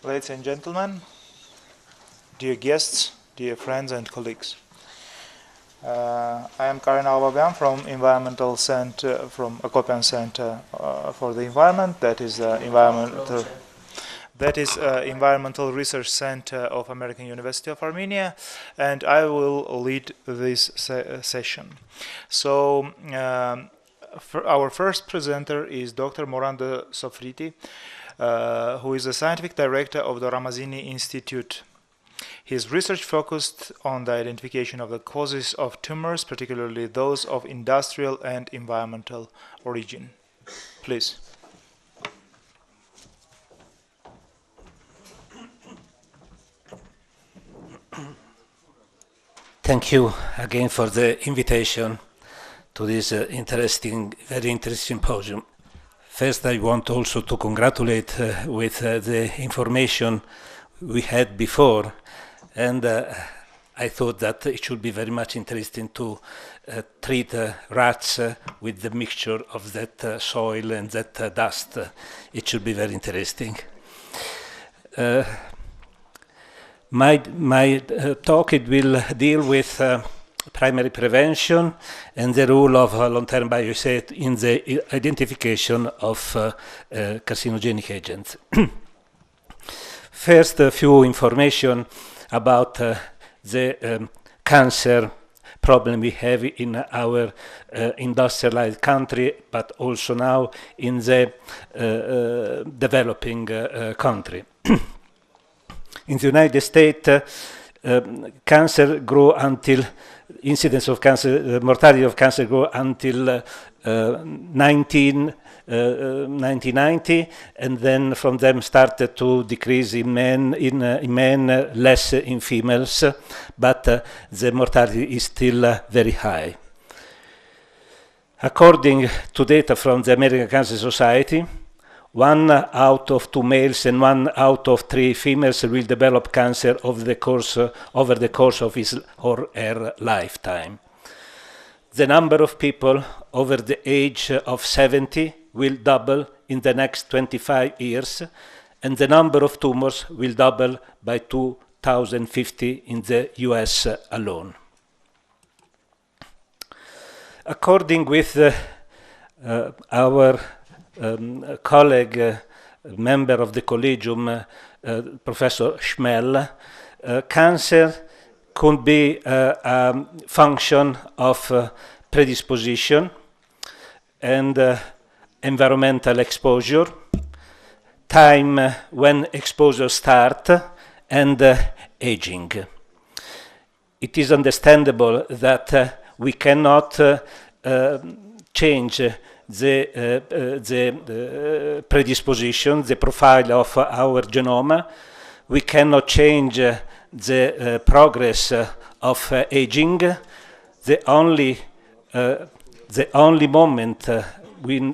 Ladies and gentlemen, dear guests, dear friends and colleagues. I am Aghababyan from Environmental Center, from Acopian Center for the Environment. That is Environmental Research Center of American University of Armenia, and I will lead this session. So, our first presenter is Dr. Morando Soffritti, who is the scientific director of the Ramazzini Institute. His research focused on the identification of the causes of tumors, particularly those of industrial and environmental origin. Please. Thank you again for the invitation to this very interesting symposium. First, I want also to congratulate with the information we had before, and I thought that it should be very much interesting to treat rats with the mixture of that soil and that dust. It should be very interesting. My talk it will deal with primary prevention and the role of long-term biosafety in the identification of carcinogenic agents. First, a few information about the cancer problem we have in our industrialized country, but also now in the developing country. In the United States, cancer grow until incidence of cancer, mortality of cancer grow until 1990, and then from them started to decrease in men, less in females, but the mortality is still very high. According to data from the American Cancer Society, 1 out of 2 males and 1 out of 3 females will develop cancer over the course of his or her lifetime. The number of people over the age of 70 will double in the next 25 years, and the number of tumors will double by 2050 in the US alone. According with our colleague, member of the Collegium, Professor Schmel, cancer could be a function of predisposition and environmental exposure, time when exposure starts, and aging. It is understandable that we cannot change the predisposition, the profile of our genome. We cannot change the progress of aging. The only moment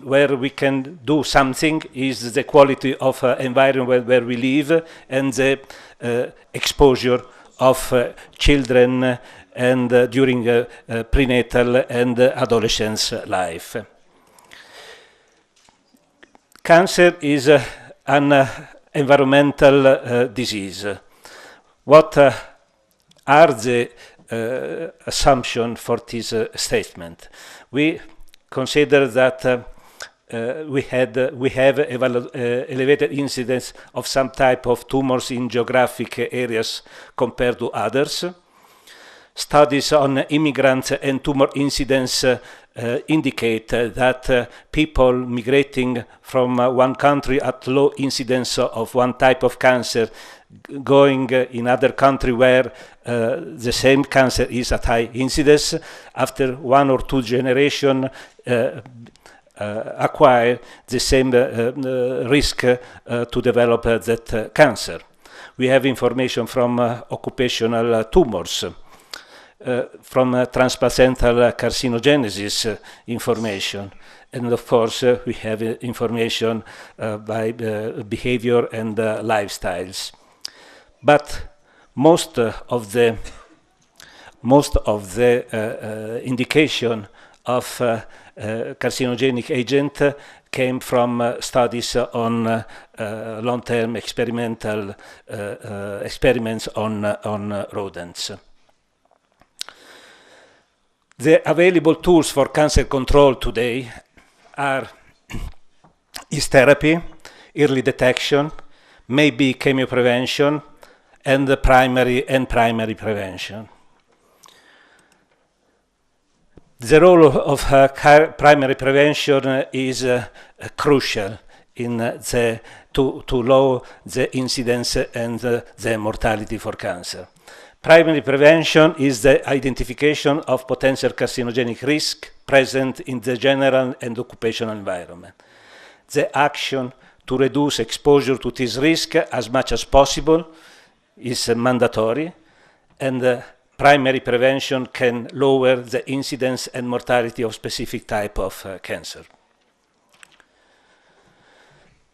where we can do something is the quality of environment where we live and the exposure of children and during prenatal and adolescence life. Cancer is an environmental disease. What are the assumptions for this statement? We consider that we have elevated incidence of some type of tumors in geographic areas compared to others. Studies on immigrants and tumor incidence indicate that people migrating from one country at low incidence of one type of cancer going in other country where the same cancer is at high incidence, after 1 or 2 generations acquire the same risk to develop that cancer. We have information from occupational tumors, from transplacental carcinogenesis information, and of course we have information by behavior and lifestyles. But most of the indication of carcinogenic agent came from studies on long-term experimental experiments on rodents. The available tools for cancer control today are therapy, early detection, maybe chemioprevention, and primary prevention. The role of primary prevention is crucial in to lower the incidence and the mortality for cancer. Primary prevention is the identification of potential carcinogenic risk present in the general and occupational environment. The action to reduce exposure to this risk as much as possible is mandatory, and primary prevention can lower the incidence and mortality of specific type of cancer.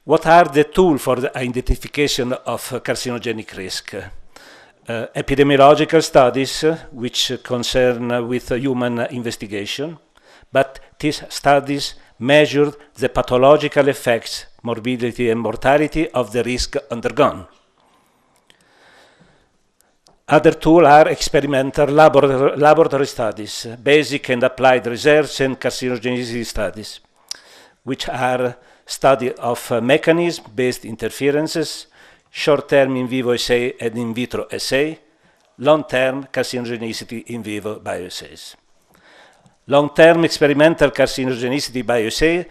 What are the tools for the identification of carcinogenic risk? Epidemiological studies, which concern with human investigation, but these studies measured the pathological effects, morbidity and mortality of the risk undergone. Other tools are experimental laboratory studies, basic and applied research, and carcinogenicity studies, which are study of mechanism-based interferences, short-term in vivo assay and in vitro assay, long-term carcinogenicity in vivo bioassays. Long-term experimental carcinogenicity bioassay,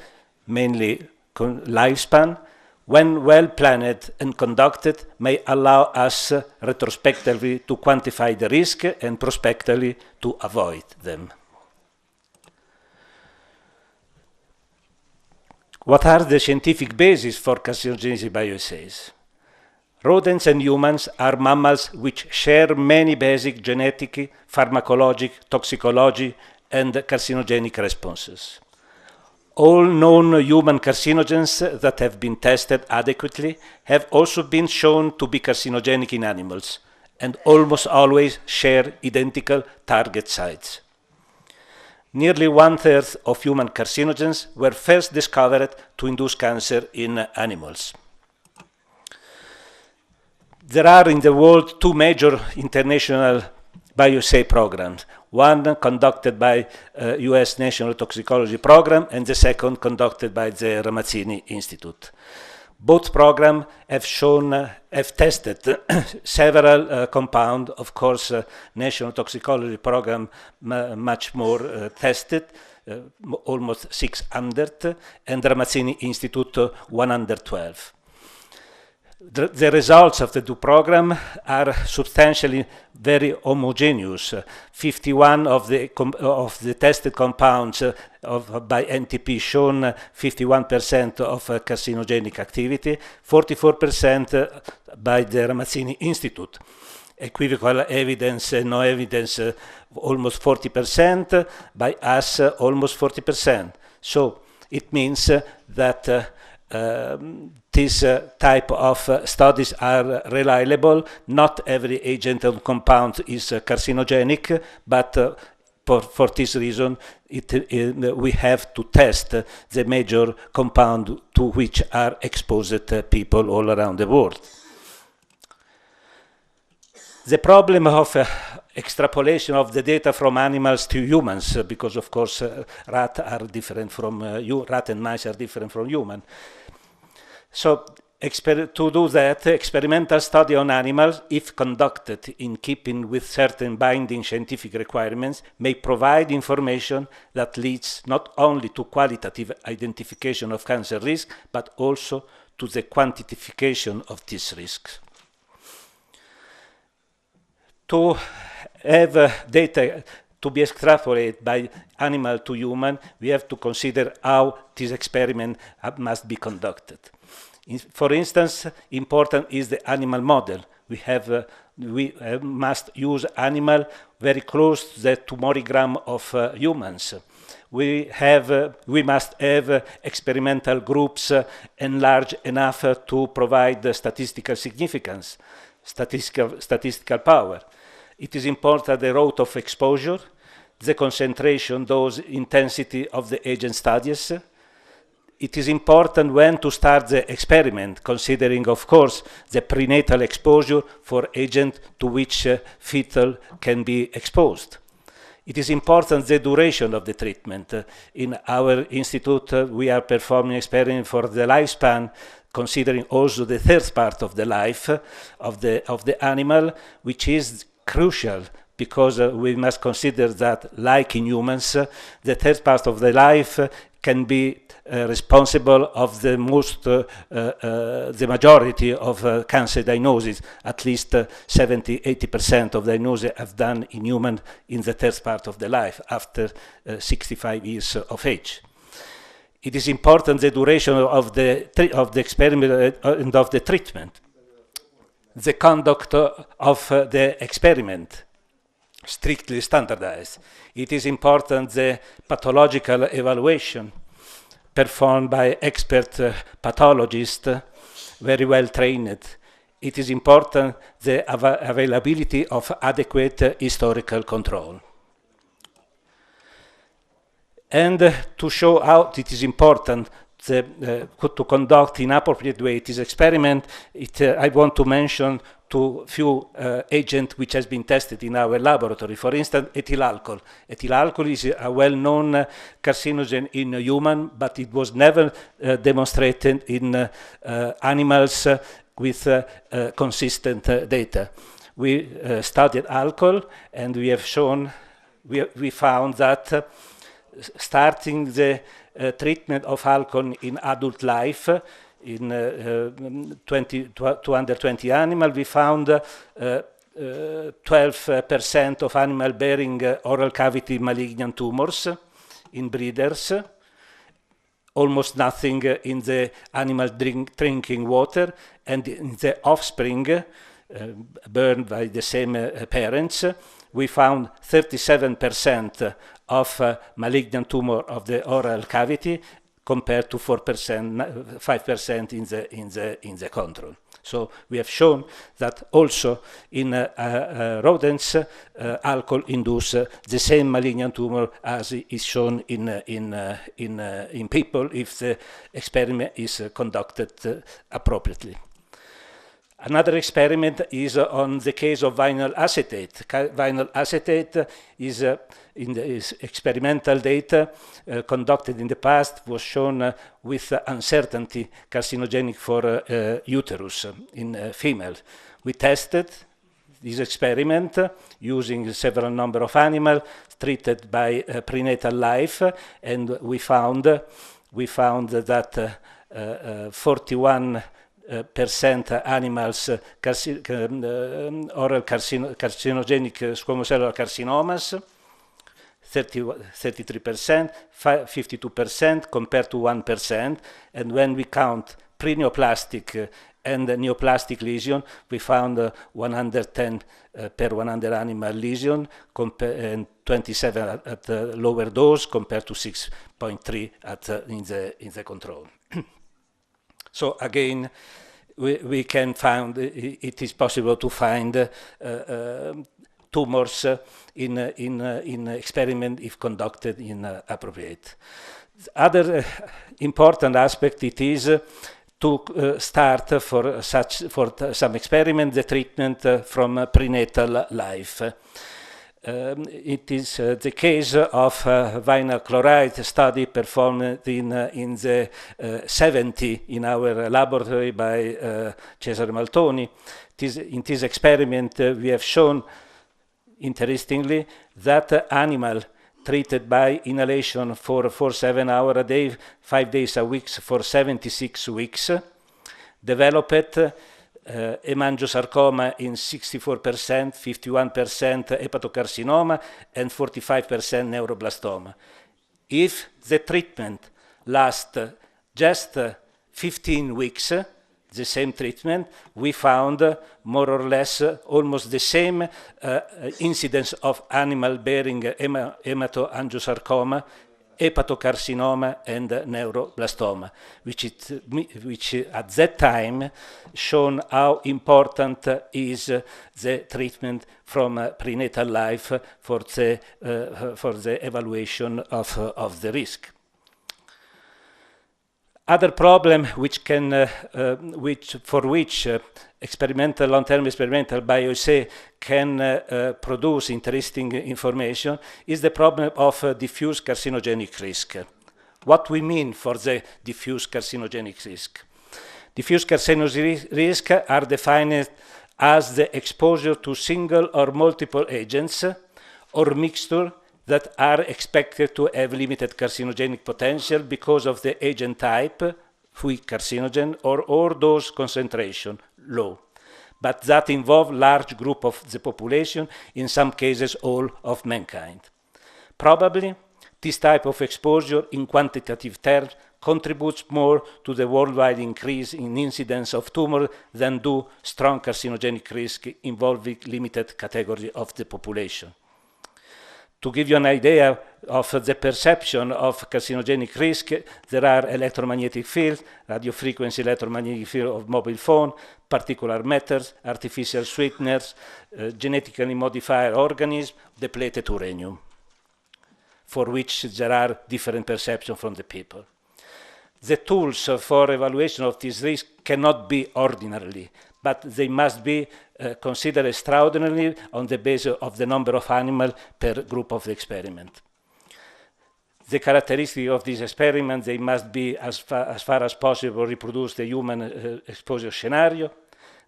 mainly lifespan, when well planned and conducted, may allow us retrospectively to quantify the risk and prospectively to avoid them. What are the scientific basis for carcinogenicity bioassays? Rodents and humans are mammals which share many basic genetic, pharmacologic, toxicology, and carcinogenic responses. All known human carcinogens that have been tested adequately have also been shown to be carcinogenic in animals, and almost always share identical target sites. Nearly 1/3 of human carcinogens were first discovered to induce cancer in animals. There are in the world two major international bioassay programs, one conducted by US National Toxicology Program and the second conducted by the Ramazzini Institute. Both programs have tested several compounds. Of course, National Toxicology Program much more tested, almost 600, and Ramazzini Institute 112. The results of the two programs are substantially very homogeneous. 51 of the tested compounds by NTP shown 51% of carcinogenic activity, 44% by the Ramazzini Institute. Equivocal evidence, no evidence, almost 40%, by us almost 40%. So it means that this type of studies are reliable. Not every agent or compound is carcinogenic, but for this reason, we have to test the major compound to which are exposed people all around the world. The problem of extrapolation of the data from animals to humans, because of course rat and mice are different from human. So to do that, experimental study on animals, if conducted in keeping with certain binding scientific requirements, may provide information that leads not only to qualitative identification of cancer risk, but also to the quantification of these risks. To have data to be extrapolated by animal to human, we have to consider how this experiment must be conducted. For instance, important is the animal model. We must use animal very close to the tumorogram of humans. We must have experimental groups enlarged enough to provide statistical significance, statistical power. It is important the route of exposure, the concentration, dose, intensity of the agent studies, it is important when to start the experiment, considering, of course, the prenatal exposure for agent to which fetal can be exposed. It is important the duration of the treatment. In our institute, we are performing experiment for the lifespan, considering also the third part of the life of the animal, which is crucial, because we must consider that, like in humans, the third part of the life can be responsible of the majority of cancer diagnosis. At least 70–80% of diagnoses have done in human in the third part of the life, after 65 years of age. It is important the duration of the experiment and of the treatment. The conduct of the experiment, strictly standardized. It is important the pathological evaluation performed by expert pathologists, very well trained. It is important the availability of adequate historical control. And to show how it is important to conduct in appropriate way this experiment, I want to mention two few agents which has been tested in our laboratory. For instance, ethyl alcohol. Ethyl alcohol is a well-known carcinogen in human, but it was never demonstrated in animals with consistent data. We studied alcohol, and we have shown, we found that starting the treatment of alcohol in adult life, in 220 animals, we found 12% of animal bearing oral cavity malignant tumors in breeders, almost nothing in the animal drinking water, and in the offspring burned by the same parents, we found 37% of malignant tumor of the oral cavity, compared to 5% in the control. So we have shown that also in rodents, alcohol induces the same malignant tumor as is shown in people if the experiment is conducted appropriately. Another experiment is on the case of vinyl acetate. Vinyl acetate is in the experimental data conducted in the past was shown with uncertainty carcinogenic for uterus in female. We tested this experiment using several number of animals treated by prenatal life, and we found that 41% animals oral carcinogenic squamous-cellular carcinomas, 33%, 52% compared to 1%, and when we count preneoplastic and neoplastic lesion, we found 110 per 100 animal lesion, and 27 at the lower dose compared to 6.3 in the control. So again, we can find it is possible to find tumors in experiment if conducted in appropriate. Other important aspect it is to start for some experiment the treatment from prenatal life. It is the case of vinyl chloride study performed in the 70 in our laboratory by Cesare Maltoni. In this experiment, we have shown, interestingly, that animal treated by inhalation for 7 hours a day, 5 days a week for 76 weeks, developed hemangiosarcoma in 64%, 51% hepatocarcinoma, and 45% neuroblastoma. If the treatment lasts just 15 weeks, the same treatment, we found more or less almost the same incidence of animal bearing hematoangiosarcoma, hepatocarcinoma, and neuroblastoma, which at that time shown how important is the treatment from prenatal life for the evaluation of the risk. Other problem for which long-term experimental bioassay can produce interesting information is the problem of diffuse carcinogenic risk. What we mean for the diffuse carcinogenic risk? Diffuse carcinogenic risk are defined as the exposure to single or multiple agents or mixture that are expected to have limited carcinogenic potential because of the agent type, weak carcinogen, or dose concentration, low, but that involve large group of the population, in some cases all of mankind. Probably, this type of exposure in quantitative terms contributes more to the worldwide increase in incidence of tumor than do strong carcinogenic risk involving limited category of the population. To give you an idea of the perception of carcinogenic risk, there are electromagnetic fields, radio frequency electromagnetic field of mobile phone, particular matters, artificial sweeteners, genetically modified organisms, depleted uranium, for which there are different perceptions from the people. The tools for evaluation of this risk cannot be ordinarily, but they must be considered extraordinarily on the basis of the number of animals per group of the experiment. The characteristic of this experiment, they must be, as far as possible, reproduce the human exposure scenario.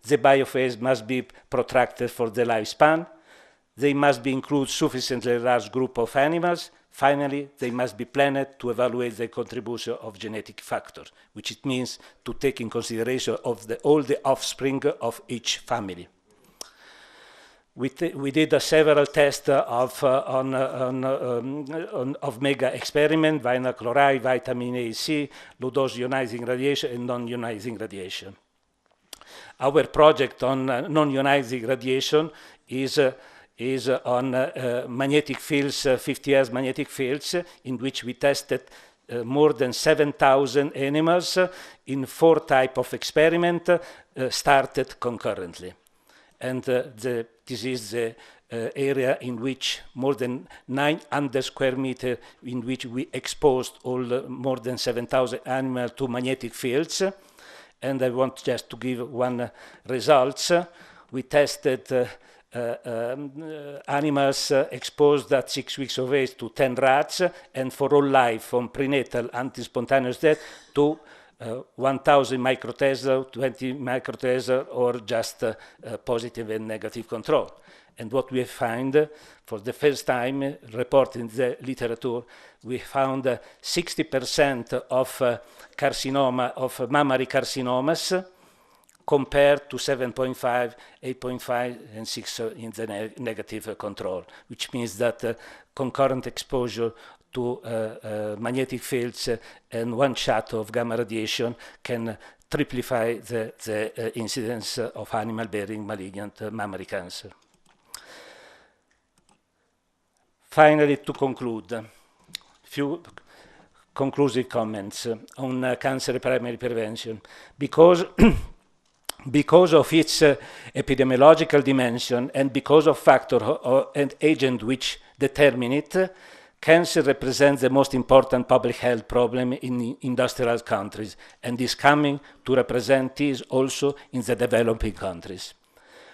The biophase must be protracted for the lifespan. They must include sufficiently large group of animals. Finally, they must be planned to evaluate the contribution of genetic factors, which it means to take in consideration of all the offspring of each family. We did several tests of mega experiment, vinyl chloride, vitamin A, C, low-dose ionizing radiation, and non-ionizing radiation. Our project on non-ionizing radiation is on magnetic fields, 50 Hz magnetic fields, in which we tested more than 7,000 animals in 4 types of experiment started concurrently. And this is the area in which more than 900 square meters in which we exposed more than 7,000 animals to magnetic fields. And I want just to give one results. We tested animals exposed at 6 weeks of age to 10 rats, and for all life, from prenatal anti-spontaneous death to 1,000 microtesla, 20 microtesla, or just positive and negative control. And what we find, for the first time, reported in the literature, we found 60% of carcinoma, of mammary carcinomas, compared to 7.5, 8.5, and 6 in the negative control, which means that concurrent exposure to magnetic fields and one shot of gamma radiation can triplify the incidence of animal-bearing malignant mammary cancer. Finally, to conclude, few conclusive comments on cancer primary prevention. Because of its epidemiological dimension and because of factor and agent which determine it, cancer represents the most important public health problem in industrial countries and is coming to represent this also in the developing countries.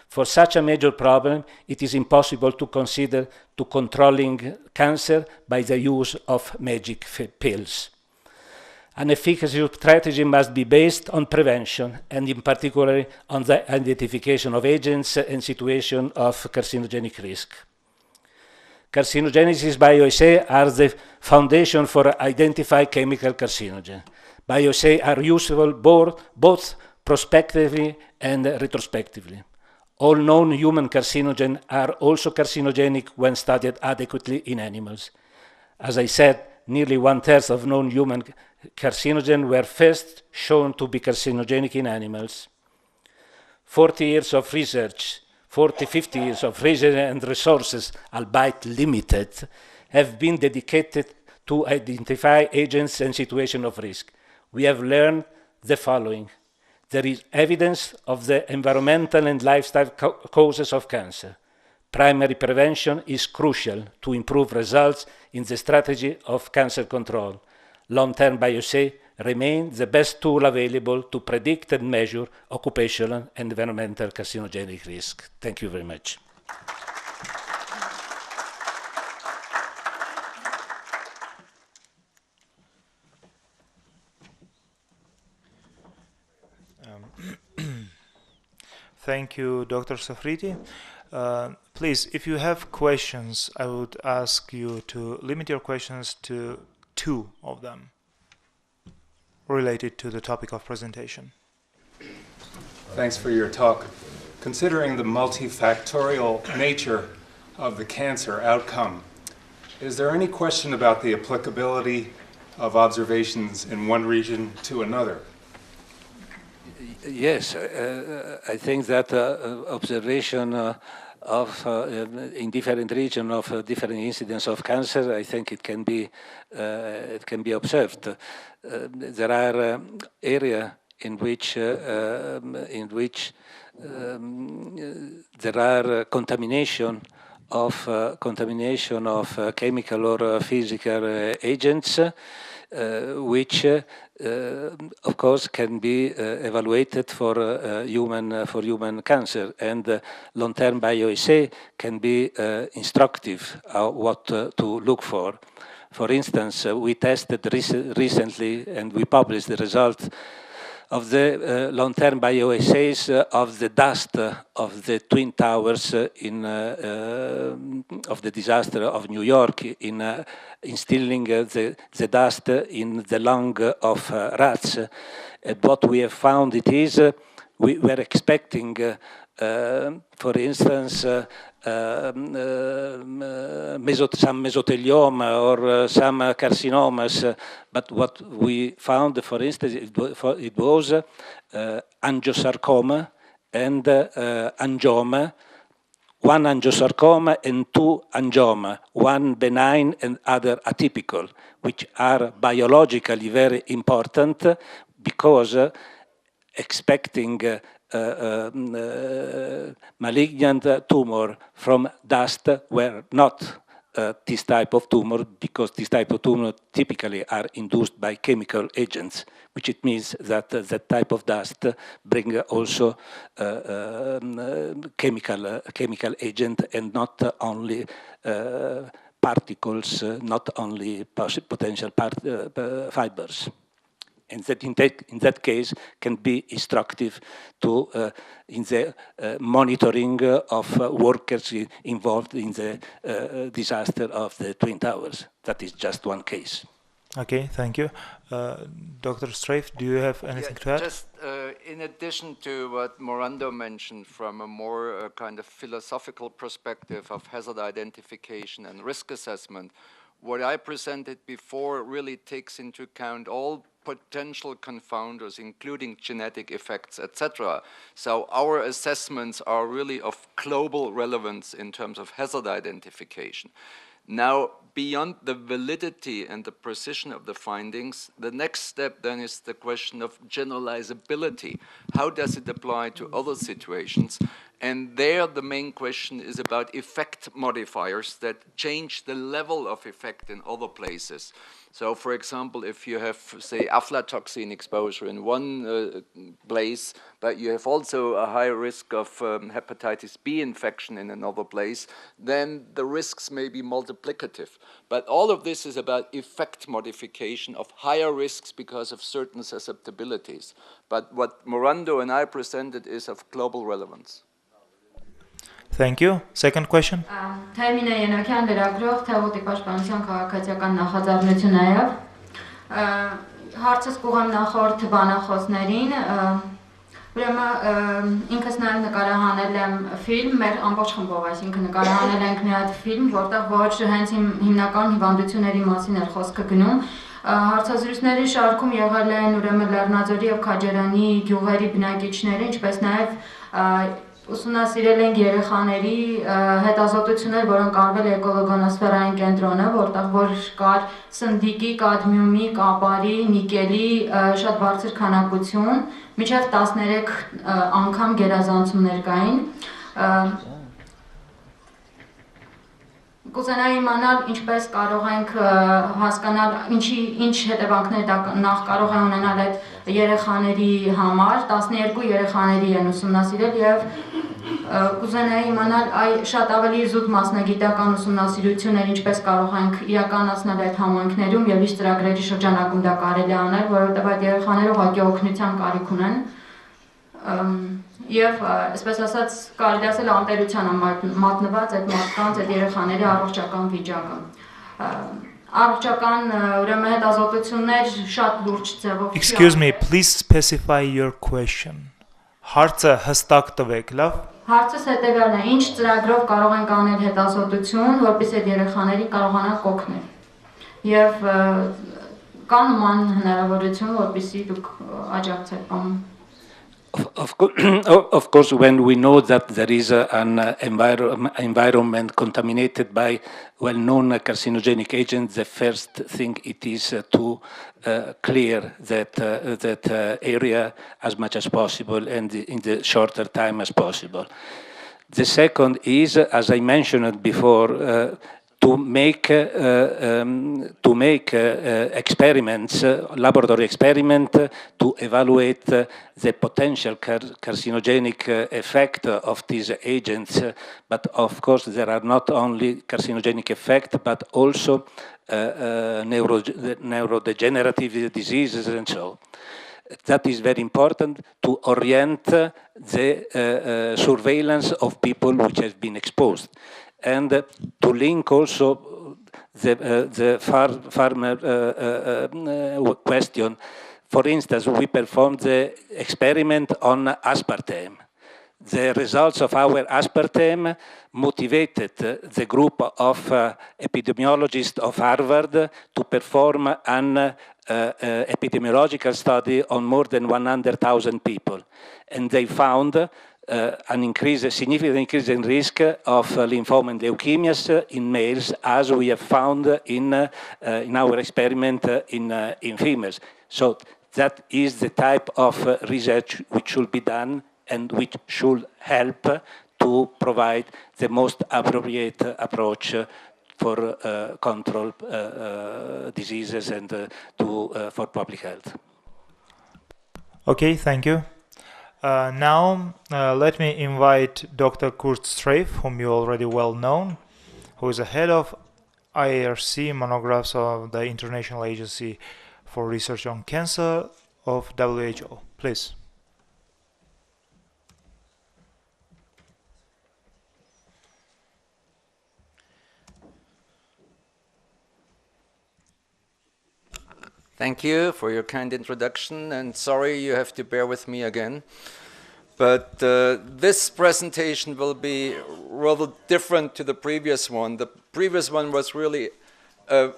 For such a major problem, it is impossible to consider to controlling cancer by the use of magic pills. An efficacy strategy must be based on prevention, and in particular on the identification of agents and situation of carcinogenic risk. Carcinogenesis bioassay are the foundation for identifying chemical carcinogen. Bioassay are useful both prospectively and retrospectively. All known human carcinogens are also carcinogenic when studied adequately in animals. As I said, nearly 1/3 of known human carcinogens were first shown to be carcinogenic in animals. 40 years of research, 50 years of research and resources, albeit limited, have been dedicated to identify agents and situations of risk. We have learned the following. There is evidence of the environmental and lifestyle causes of cancer. Primary prevention is crucial to improve results in the strategy of cancer control. Long-term bioassay remain the best tool available to predict and measure occupational and environmental carcinogenic risk. Thank you very much. Thank you, Dr. Soffritti. Please, if you have questions, I would ask you to limit your questions to 2 of them related to the topic of presentation. Thanks for your talk. Considering the multifactorial nature of the cancer outcome, is there any question about the applicability of observations in one region to another? Yes, I think that observation in different regions of different incidence of cancer, I think it can be observed. There are areas in which there are contamination of chemical or physical agents, which of course can be evaluated for human cancer, and long-term bioassay can be instructive what to look for. For instance, we tested recently and we published the results of the long-term bioassays of the dust of the Twin Towers of the disaster of New York in instilling the dust in the lung of rats. What we have found it is we were expecting, for instance, some mesothelioma or some carcinomas, but what we found, for instance, it was angiosarcoma and angioma, 1 angiosarcoma and 2 angioma, 1 benign and other atypical, which are biologically very important because expecting malignant tumor from dust were not this type of tumor, because this type of tumor typically are induced by chemical agents, which it means that that type of dust bring also chemical agent and not only particles, not only potential fibers. And that in that case can be instructive to in the monitoring of workers involved in the disaster of the Twin Towers. That is just one case. Okay, thank you. Dr. Straif, do you have anything to add? Just in addition to what Morando mentioned from a more kind of philosophical perspective of hazard identification and risk assessment, what I presented before really takes into account all potential confounders, including genetic effects, etc. So our assessments are really of global relevance in terms of hazard identification. Now, beyond the validity and the precision of the findings, the next step then is the question of generalizability. How does it apply to other situations? And there the main question is about effect modifiers that change the level of effect in other places. So, for example, if you have, say, aflatoxin exposure in one place, but you have also a high risk of hepatitis B infection in another place, then the risks may be multiplicative. But all of this is about effect modification of higher risks because of certain susceptibilities. But what Morando and I presented is of global relevance. Thank you. Second question. Թերմինը ենոքյան լրագրող թեղուտի պաշտպանության քաղաքացիական նախաձեռնություններով հարցս կուղեմ նախորդ բանախոսներին, ուրեմն ինքս նաև նկարահանել եմ ֆիլմ, մեր ամբողջ խմբով, այսինքն նկարահանել ենք մի հատ ֆիլմ, որտեղ ոչ հենց հիմնական հիվանդությունների մասին էր խոսքը գնում։ Հարցազրույցների շարքում եղել են ուրեմն Լեռնաձորի եւ Քաջարանի գյուղերի բնակիչները, ինչպես նաև ուսումնասիրել ենք երեխաների հետազոտություններ, որոնք արվել է էկոլոգոնոսֆերային կենտրոնը, որտեղ կար սնդիկի, կադմիումի, կապարի, նիկելի շատ բարձր քանակություն, մինչև 13 անգամ գերազանցումներ կային։ Կուզենայի իմանալ ինչպես կարող ենք հասկանալ ինչ հետևանքներ դա նախ կարող է ունենալ այդ երեխաների համար, 12 երեխաների են ուսումնասիրել եւ կուզենայի իմանալ շատ ավելի զուտ մասնագիտական ուսումնասիրություններ ինչպես կարող ենք իրականացնել այդ համայնքներում եւ ինչ ծրագրերի շրջանակում դա կարելի է անել, որովհետեւ այդ երեխաները ուղղակի օգնության կարիք ունեն եւ այսպես ասած կարելի ասել անտերության մատնված այդ մարդկանց այդ երեխաների առողջական վիճակը առողջական ուրեմն հետազոտություններ շատ լուրջ ձևով Excuse me, please specify your question. Հարցը հստակ տվեք, լավ? Հարցս հետեւյալն է. ինչ ծրագրով կարող ենք անել հետազոտություն, որպեսզի այդ երեխաներին կարողանանք օգնել։ Եվ կա նման հնարավորություն, որպեսզի դուք աջակցեք կամ Of course, when we know that there is an environment contaminated by well-known carcinogenic agents, the first thing it is to clear that area as much as possible and in the shorter time as possible. The second is, as I mentioned before, to make experiments, laboratory experiment, to evaluate the potential carcinogenic effect of these agents. But of course, there are not only carcinogenic effect, but also neurodegenerative diseases and so. That is very important to orient the surveillance of people which have been exposed. And to link also the farmer question. For instance, we performed the experiment on aspartame. The results of our aspartame motivated the group of epidemiologists of Harvard to perform an epidemiological study on more than 100,000 people. And they found a significant increase in risk of lymphoma and leukemias in males, as we have found in our experiment in females. So that is the type of research which should be done and which should help to provide the most appropriate approach for control diseases and for public health. Okay, thank you. Now, let me invite Dr. Kurt Straif, whom you already well know, who is the head of IARC, Monographs of the International Agency for Research on Cancer of WHO. Please. Thank you for your kind introduction, and sorry you have to bear with me again. But this presentation will be rather different to the previous one. The previous one was really an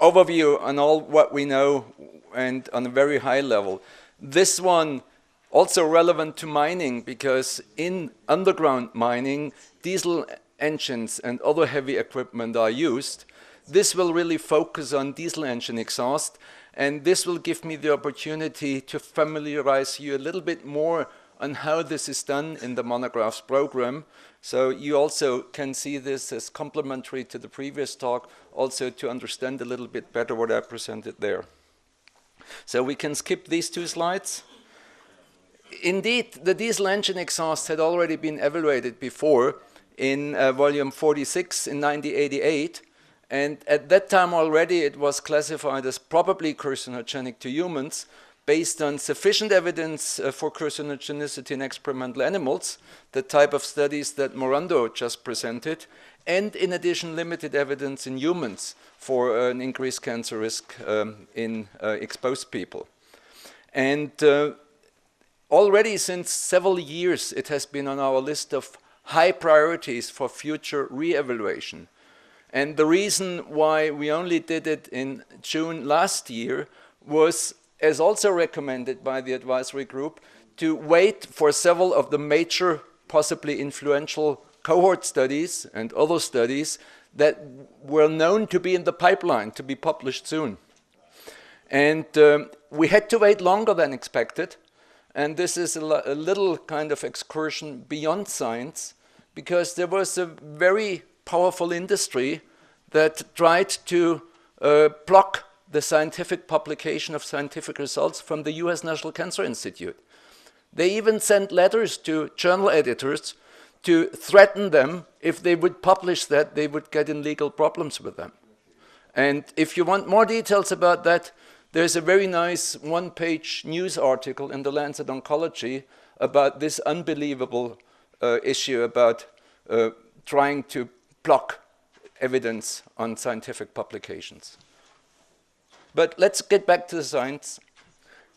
overview on all what we know and on a very high level. This one also relevant to mining, because in underground mining, diesel engines and other heavy equipment are used. This will really focus on diesel engine exhaust, and this will give me the opportunity to familiarize you a little bit more on how this is done in the Monographs program. So you also can see this as complementary to the previous talk, also to understand a little bit better what I presented there. So we can skip these two slides. Indeed, the diesel engine exhaust had already been evaluated before in volume 46 in 1988. And at that time already it was classified as probably carcinogenic to humans based on sufficient evidence for carcinogenicity in experimental animals, the type of studies that Morando just presented, and in addition limited evidence in humans for an increased cancer risk in exposed people. And already since several years it has been on our list of high priorities for future re-evaluation. And the reason why we only did it in June last year was, as also recommended by the advisory group, to wait for several of the major, possibly influential cohort studies and other studies that were known to be in the pipeline to be published soon. And we had to wait longer than expected. And this is a little kind of excursion beyond science, because there was a very powerful industry that tried to block the scientific publication of scientific results from the US National Cancer Institute. They even sent letters to journal editors to threaten them if they would publish that, they would get in legal problems with them. And if you want more details about that, there's a very nice one-page news article in the Lancet Oncology about this unbelievable issue about trying to block evidence on scientific publications. But let's get back to the science.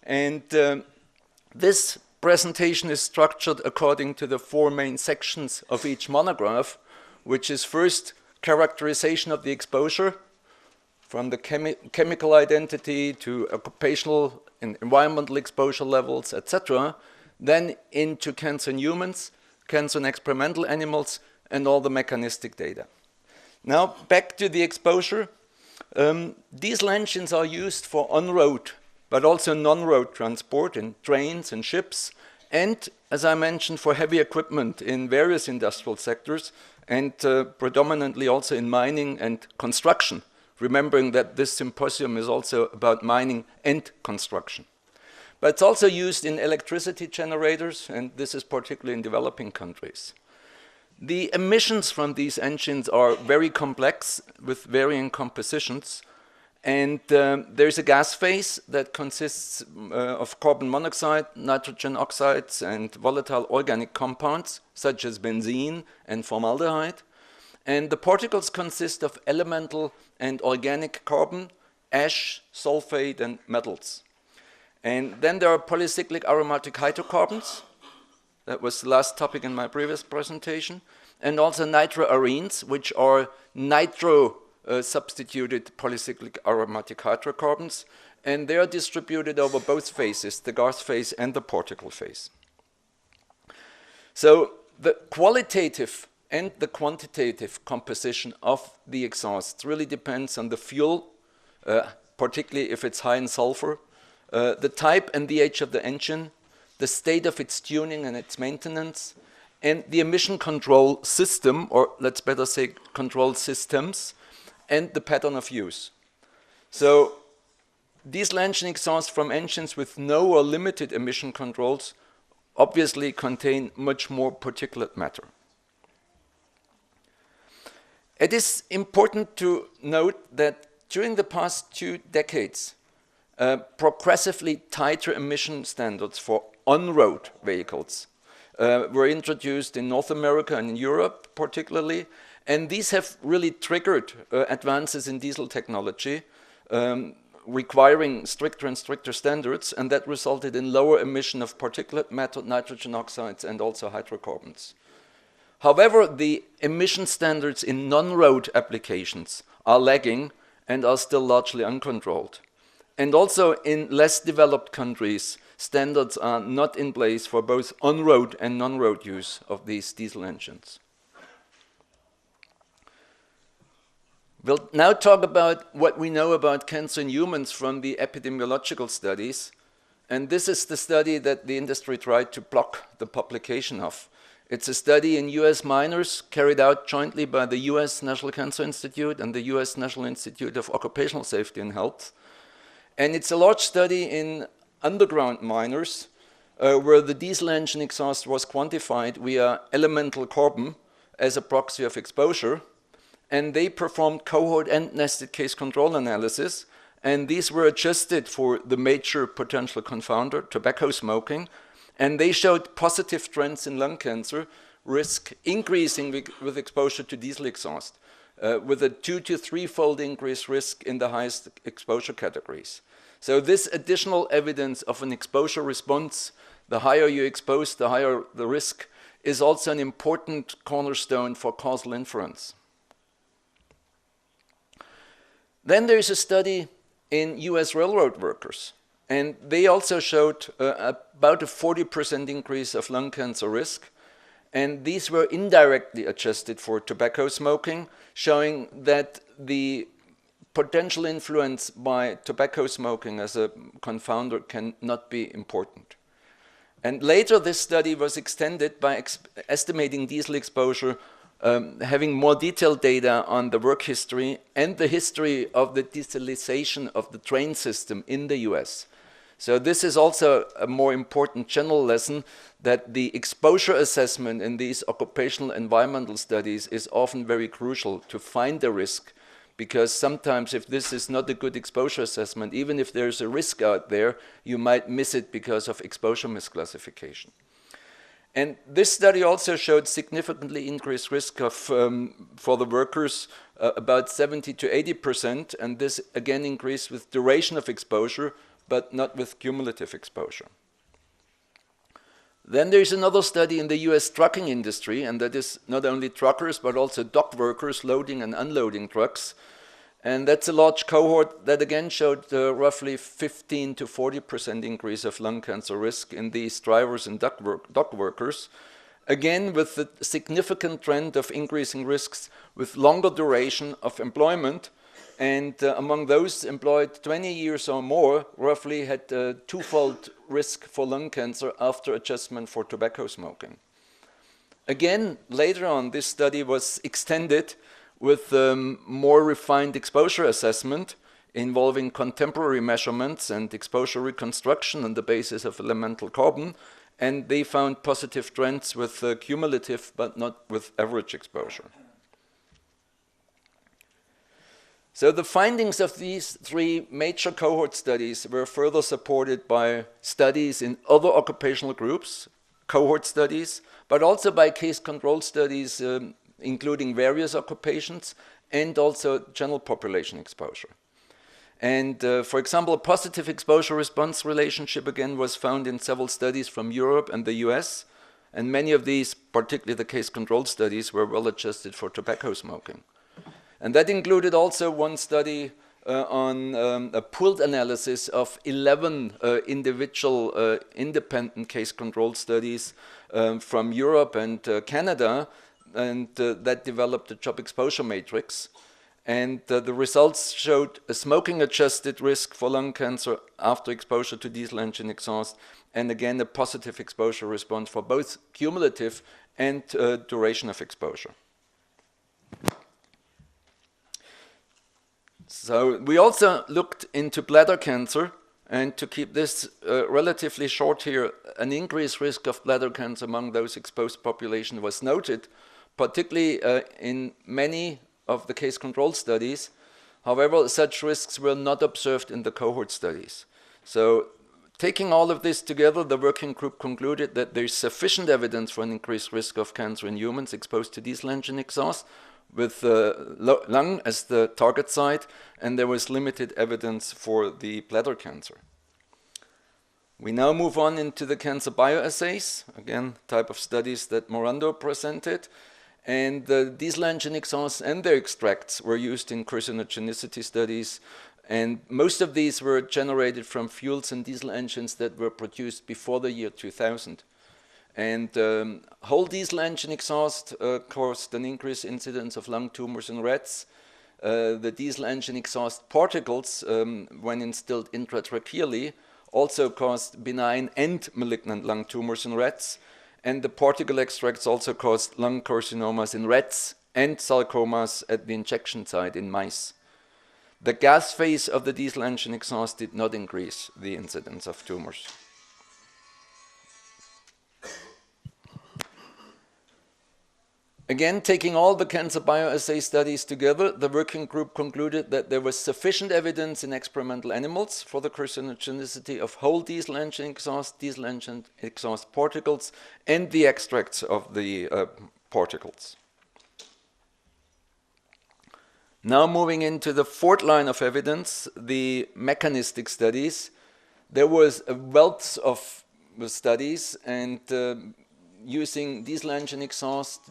And this presentation is structured according to the 4 main sections of each monograph, which is first characterization of the exposure, from the chemical identity to occupational and environmental exposure levels, etc., then into cancer in humans, cancer in experimental animals, and all the mechanistic data. Now, back to the exposure. Diesel engines are used for on-road, but also non-road transport in trains and ships, and, as I mentioned, for heavy equipment in various industrial sectors, and predominantly also in mining and construction, remembering that this symposium is also about mining and construction. But it's also used in electricity generators, and this is particularly in developing countries. The emissions from these engines are very complex with varying compositions, and there's a gas phase that consists of carbon monoxide, nitrogen oxides, and volatile organic compounds such as benzene and formaldehyde. And the particles consist of elemental and organic carbon, ash, sulfate, and metals. And then there are polycyclic aromatic hydrocarbons. That was the last topic in my previous presentation. And also nitroarenes, which are nitro-substituted polycyclic aromatic hydrocarbons. And they are distributed over both phases, the gas phase and the particle phase. So the qualitative and the quantitative composition of the exhausts really depends on the fuel, particularly if it's high in sulfur, the type and the age of the engine, the state of its tuning and its maintenance, and the emission control system, or let's better say control systems, and the pattern of use. So diesel engine exhausts from engines with no or limited emission controls obviously contain much more particulate matter. It is important to note that during the past 2 decades, progressively tighter emission standards for on-road vehicles were introduced in North America and in Europe particularly, and these have really triggered advances in diesel technology, requiring stricter and stricter standards, and that resulted in lower emission of particulate matter, nitrogen oxides, and also hydrocarbons. However, the emission standards in non-road applications are lagging and are still largely uncontrolled. And also in less developed countries, standards are not in place for both on-road and non-road use of these diesel engines. We'll now talk about what we know about cancer in humans from the epidemiological studies. And this is the study that the industry tried to block the publication of. It's a study in US minors carried out jointly by the US National Cancer Institute and the US National Institute of Occupational Safety and Health. And it's a large study in underground miners where the diesel engine exhaust was quantified via elemental carbon as a proxy of exposure. And they performed cohort and nested case control analysis. And these were adjusted for the major potential confounder, tobacco smoking. And they showed positive trends in lung cancer risk increasing with exposure to diesel exhaust, with a 2 to 3-fold increased risk in the highest exposure categories. So this additional evidence of an exposure response, the higher you expose, the higher the risk, is also an important cornerstone for causal inference. Then there is a study in US railroad workers. And they also showed about a 40% increase of lung cancer risk. And these were indirectly adjusted for tobacco smoking, showing that the potential influence by tobacco smoking as a confounder cannot be important. And later this study was extended by estimating diesel exposure having more detailed data on the work history and the history of the digitalization of the train system in the US. So this is also a more important general lesson, that the exposure assessment in these occupational environmental studies is often very crucial to find the risk, because sometimes if this is not a good exposure assessment, even if there's a risk out there, you might miss it because of exposure misclassification. And this study also showed significantly increased risk of, for the workers, about 70 to 80%, and this again increased with duration of exposure, but not with cumulative exposure. Then there is another study in the US trucking industry, and that is not only truckers, but also dock workers loading and unloading trucks. And that's a large cohort that again showed roughly 15 to 40% increase of lung cancer risk in these drivers and dock workers. Again, with the significant trend of increasing risks with longer duration of employment. And among those employed 20 years or more, roughly had a twofold risk for lung cancer after adjustment for tobacco smoking. Again, later on, this study was extended with more refined exposure assessment involving contemporary measurements and exposure reconstruction on the basis of elemental carbon, and they found positive trends with cumulative but not with average exposure. So the findings of these three major cohort studies were further supported by studies in other occupational groups, cohort studies, but also by case control studies including various occupations and also general population exposure. And for example, a positive exposure response relationship again was found in several studies from Europe and the US, and many of these, particularly the case control studies, were well adjusted for tobacco smoking. And that included also one study on a pooled analysis of 11 individual independent case control studies from Europe and Canada, and that developed a job exposure matrix. And the results showed a smoking-adjusted risk for lung cancer after exposure to diesel engine exhaust, and again a positive exposure response for both cumulative and duration of exposure. So we also looked into bladder cancer, and to keep this relatively short here, an increased risk of bladder cancer among those exposed population was noted, particularly in many of the case control studies. However, such risks were not observed in the cohort studies. So taking all of this together, the working group concluded that there is sufficient evidence for an increased risk of cancer in humans exposed to diesel engine exhaust, with lung as the target site, and there was limited evidence for the bladder cancer. We now move on into the cancer bioassays, again, type of studies that Morando presented. And the diesel engine exhausts and their extracts were used in carcinogenicity studies, and most of these were generated from fuels and diesel engines that were produced before the year 2000. And whole diesel engine exhaust caused an increased incidence of lung tumors in rats. The diesel engine exhaust particles, when instilled intratracheally, also caused benign and malignant lung tumors in rats. And the particle extracts also caused lung carcinomas in rats and sarcomas at the injection site in mice. The gas phase of the diesel engine exhaust did not increase the incidence of tumors. Again, taking all the cancer bioassay studies together, the working group concluded that there was sufficient evidence in experimental animals for the carcinogenicity of whole diesel engine exhaust particles, and the extracts of the particles. Now moving into the fourth line of evidence, the mechanistic studies. There was a wealth of studies, and using diesel engine exhaust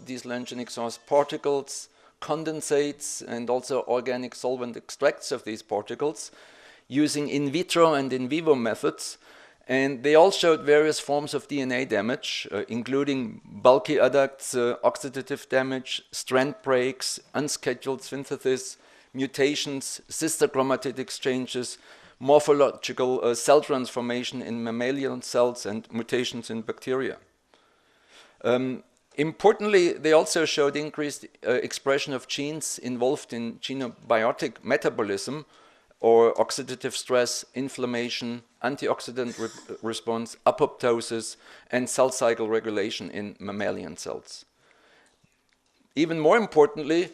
particles, condensates, and also organic solvent extracts of these particles, using in vitro and in vivo methods. And they all showed various forms of DNA damage, including bulky adducts, oxidative damage, strand breaks, unscheduled synthesis, mutations, sister chromatid exchanges, morphological cell transformation in mammalian cells, and mutations in bacteria. Importantly, they also showed increased expression of genes involved in xenobiotic metabolism, or oxidative stress, inflammation, antioxidant response, apoptosis, and cell cycle regulation in mammalian cells. Even more importantly,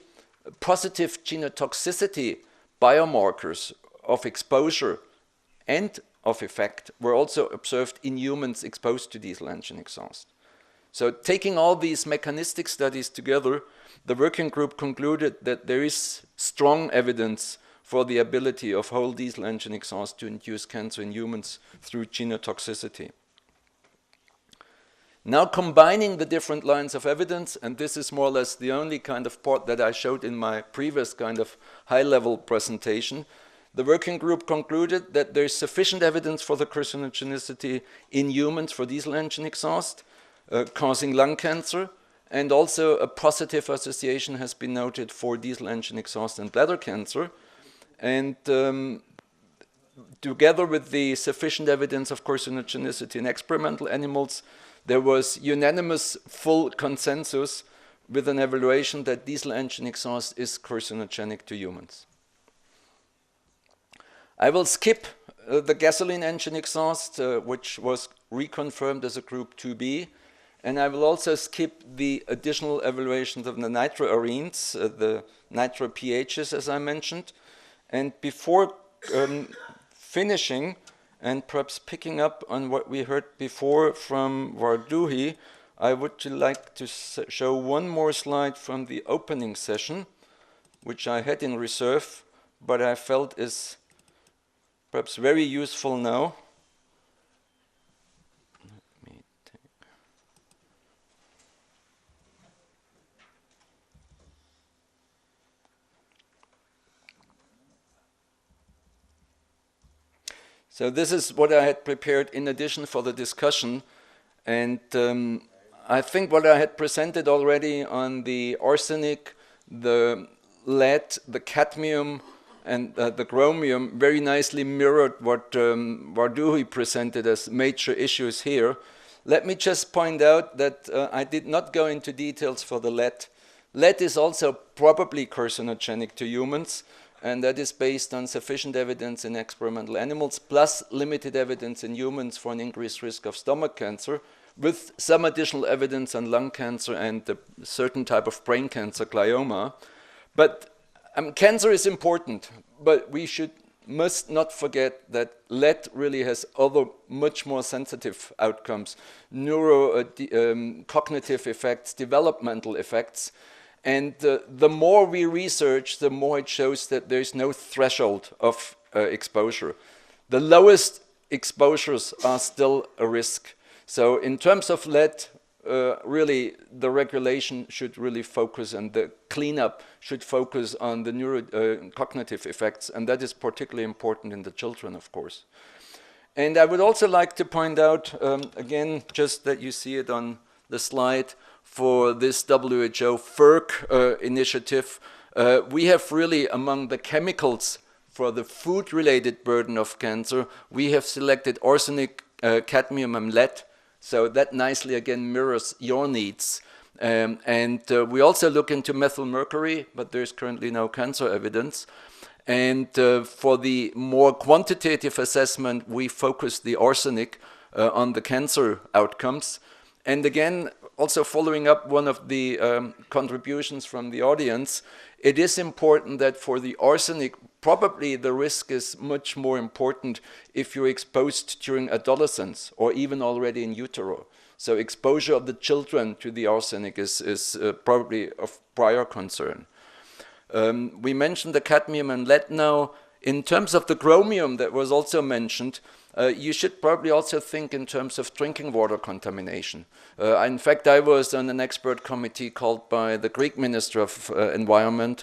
positive genotoxicity biomarkers of exposure and of effect were also observed in humans exposed to diesel engine exhaust. So taking all these mechanistic studies together, the working group concluded that there is strong evidence for the ability of whole diesel engine exhaust to induce cancer in humans through genotoxicity. Now combining the different lines of evidence, and this is more or less the only kind of part that I showed in my previous kind of high-level presentation, the working group concluded that there is sufficient evidence for the carcinogenicity in humans for diesel engine exhaust, causing lung cancer, and also a positive association has been noted for diesel engine exhaust and bladder cancer. And together with the sufficient evidence of carcinogenicity in experimental animals, there was unanimous full consensus with an evaluation that diesel engine exhaust is carcinogenic to humans. I will skip the gasoline engine exhaust, which was reconfirmed as a group 2B, and I will also skip the additional evaluations of the nitroarenes, the nitro-pHs, as I mentioned. And before finishing, and perhaps picking up on what we heard before from Varduhi, I would like to show one more slide from the opening session, which I had in reserve, but I felt is perhaps very useful now. So this is what I had prepared in addition for the discussion, and I think what I had presented already on the arsenic, the lead, the cadmium, and the chromium very nicely mirrored what Varduhi presented as major issues here. Let me just point out that I did not go into details for the lead. Lead is also probably carcinogenic to humans, and that is based on sufficient evidence in experimental animals, plus limited evidence in humans for an increased risk of stomach cancer, with some additional evidence on lung cancer and a certain type of brain cancer, glioma. But cancer is important, but we must not forget that lead really has other much more sensitive outcomes, cognitive effects, developmental effects. And the more we research, the more it shows that there is no threshold of exposure. The lowest exposures are still a risk. So in terms of lead, really the regulation should really focus, and the cleanup should focus on the cognitive effects, and that is particularly important in the children, of course. And I would also like to point out, again, just that you see it on the slide, for this WHO FERC initiative, we have really, among the chemicals for the food-related burden of cancer, we have selected arsenic, cadmium, and lead. So that nicely, again, mirrors your needs. And we also look into methylmercury, but there's currently no cancer evidence. And for the more quantitative assessment, we focus the arsenic on the cancer outcomes. And again, also following up one of the contributions from the audience, it is important that for the arsenic, probably the risk is much more important if you're exposed during adolescence or even already in utero. So exposure of the children to the arsenic is probably of prior concern. We mentioned the cadmium and lead now. In terms of the chromium that was also mentioned, you should probably also think in terms of drinking water contamination. In fact, I was on an expert committee called by the Greek Minister of Environment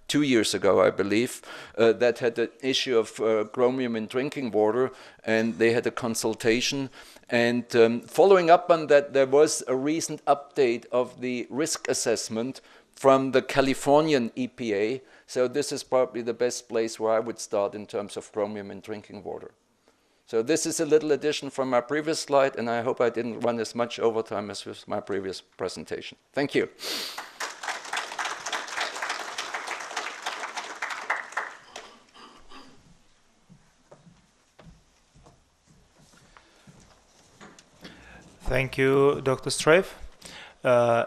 2 years ago, I believe, that had an issue of chromium in drinking water, and they had a consultation. And following up on that, there was a recent update of the risk assessment from the Californian EPA. So this is probably the best place where I would start in terms of chromium in drinking water. So this is a little addition from my previous slide, and I hope I didn't run as much overtime as with my previous presentation. Thank you. Thank you, Dr. Straif.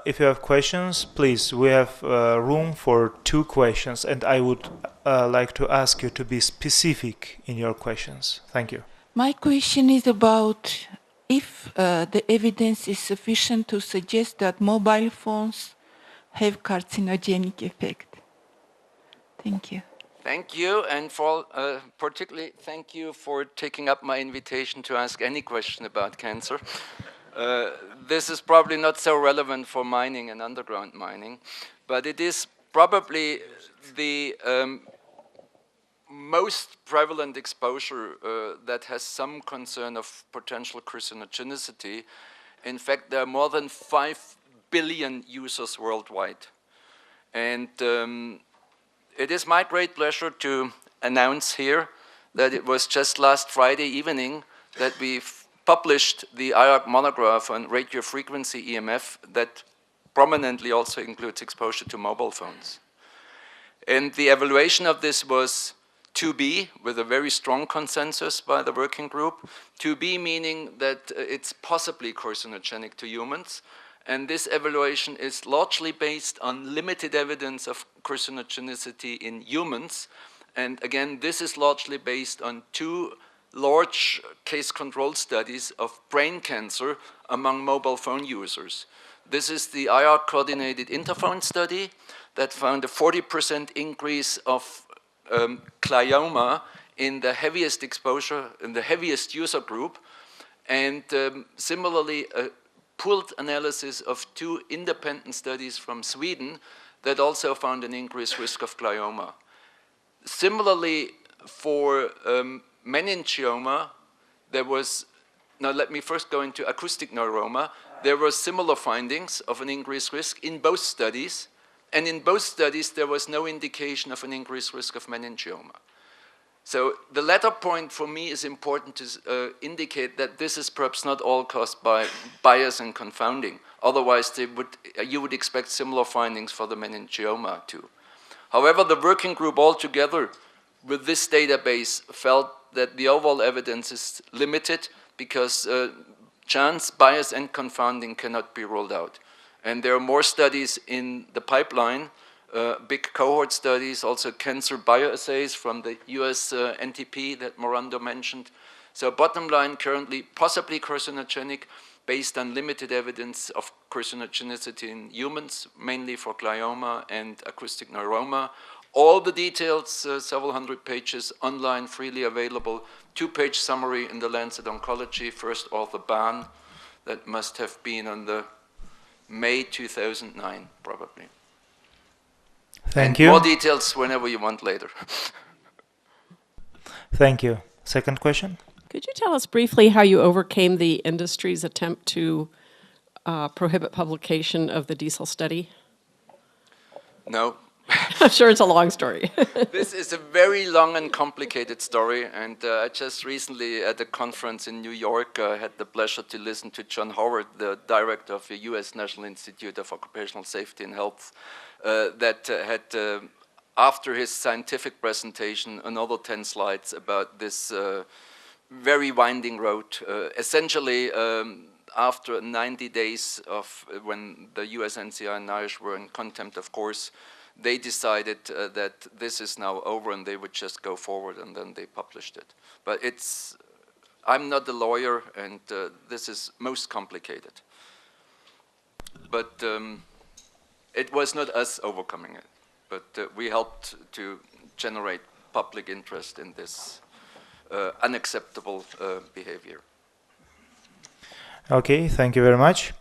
If you have questions, please, we have room for 2 questions, and I would like to ask you to be specific in your questions. Thank you. My question is about if the evidence is sufficient to suggest that mobile phones have carcinogenic effect. Thank you. Thank you, and for particularly thank you for taking up my invitation to ask any question about cancer. This is probably not so relevant for mining and underground mining, but it is probably the most prevalent exposure that has some concern of potential carcinogenicity. In fact, there are more than 5 billion users worldwide. And it is my great pleasure to announce here that it was just last Friday evening that we've published the IARC monograph on radiofrequency EMF that prominently also includes exposure to mobile phones. And the evaluation of this was 2B, with a very strong consensus by the working group. 2B meaning that it's possibly carcinogenic to humans. And this evaluation is largely based on limited evidence of carcinogenicity in humans. And again, this is largely based on 2 large case control studies of brain cancer among mobile phone users. This is the IARC coordinated interphone study that found a 40% increase of glioma in the heaviest exposure, in the heaviest user group, and similarly a pooled analysis of 2 independent studies from Sweden that also found an increased risk of glioma. Similarly, for meningioma, there was, now let me first go into acoustic neuroma, there were similar findings of an increased risk in both studies, and in both studies there was no indication of an increased risk of meningioma. So the latter point for me is important to indicate that this is perhaps not all caused by bias and confounding. Otherwise, you would expect similar findings for the meningioma too. However, the working group altogether with this database felt that the overall evidence is limited because chance, bias, and confounding cannot be ruled out. And there are more studies in the pipeline, big cohort studies, also cancer bioassays from the US NTP that Morando mentioned. So bottom line, currently possibly carcinogenic based on limited evidence of carcinogenicity in humans, mainly for glioma and acoustic neuroma. All the details, several hundred pages, online, freely available. 2-page summary in the Lancet Oncology, first author ban. That must have been on the May 2009, probably. Thank you. More details whenever you want later. Thank you. Second question? Could you tell us briefly how you overcame the industry's attempt to prohibit publication of the diesel study? No. I'm sure it's a long story. This is a very long and complicated story, and I just recently at a conference in New York had the pleasure to listen to John Howard, the director of the US National Institute of Occupational Safety and Health, that had, after his scientific presentation, another 10 slides about this very winding road. Essentially, after 90 days of when the US NCI and NIOSH were in contempt of course, they decided that this is now over and they would just go forward, and then they published it. But I'm not a lawyer, and this is most complicated. But it was not us overcoming it, but we helped to generate public interest in this unacceptable behavior. Okay, thank you very much.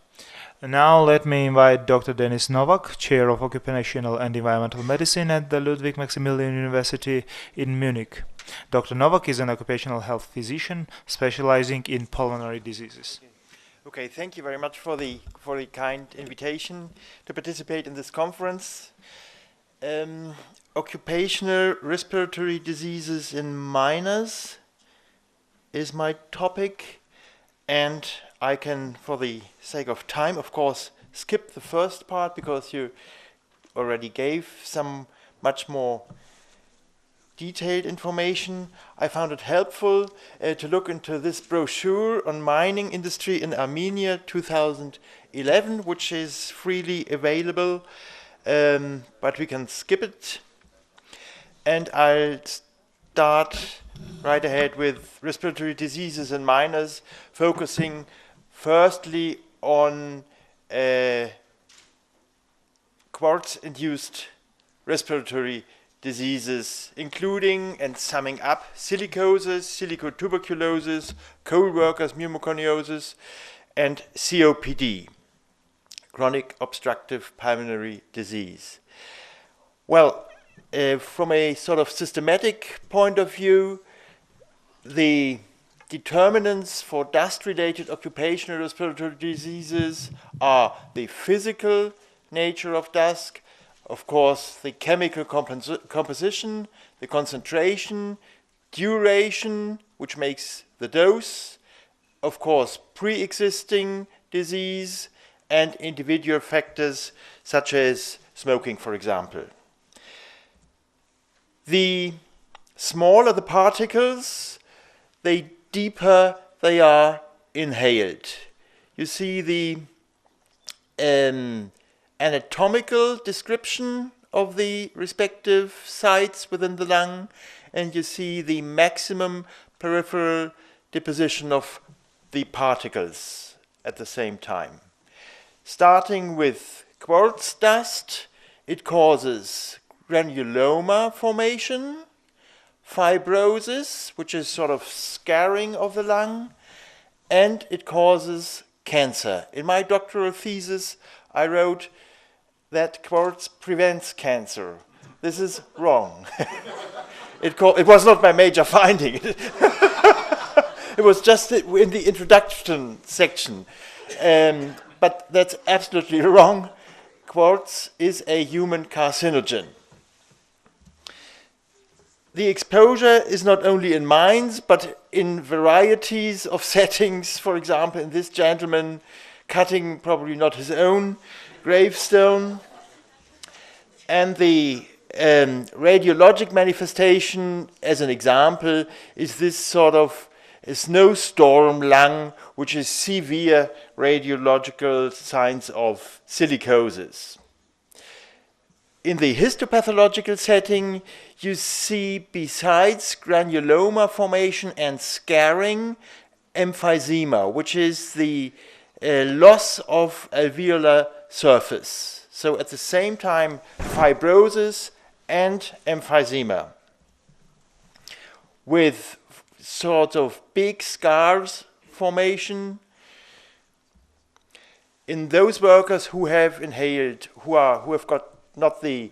Now let me invite Dr. Denis Nowak, Chair of Occupational and Environmental Medicine at the Ludwig Maximilian University in Munich. Dr. Nowak is an occupational health physician specializing in pulmonary diseases. Okay, thank you very much for the kind invitation to participate in this conference. Occupational respiratory diseases in minors is my topic, and I can, for the sake of time, of course, skip the first part because you already gave some much more detailed information. I found it helpful to look into this brochure on mining industry in Armenia 2011, which is freely available, but we can skip it. And I'll start right ahead with respiratory diseases in minors, focusing firstly on quartz-induced respiratory diseases, including and summing up silicosis, silicotuberculosis, coal workers pneumoconiosis, and COPD, chronic obstructive pulmonary disease. Well, from a sort of systematic point of view, the determinants for dust-related occupational respiratory diseases are the physical nature of dust, of course, the chemical composition, the concentration, duration, which makes the dose, of course, pre-existing disease, and individual factors such as smoking, for example. The smaller the particles, the deeper they are inhaled. You see the anatomical description of the respective sites within the lung, and you see the maximum peripheral deposition of the particles at the same time. Starting with quartz dust, it causes granuloma formation, fibrosis, which is sort of scarring of the lung, and it causes cancer. In my doctoral thesis, I wrote that quartz prevents cancer. This is wrong. It was not my major finding. It was just in the introduction section. But that's absolutely wrong. Quartz is a human carcinogen. The exposure is not only in mines, but in varieties of settings. For example, in this gentleman cutting probably not his own gravestone. And the radiologic manifestation, as an example, is this sort of a snowstorm lung, which is severe radiological signs of silicosis. In the histopathological setting, you see, besides granuloma formation and scarring, emphysema, which is the loss of alveolar surface. So at the same time, fibrosis and emphysema, with sort of big scars formation in those workers who have inhaled, who have got not the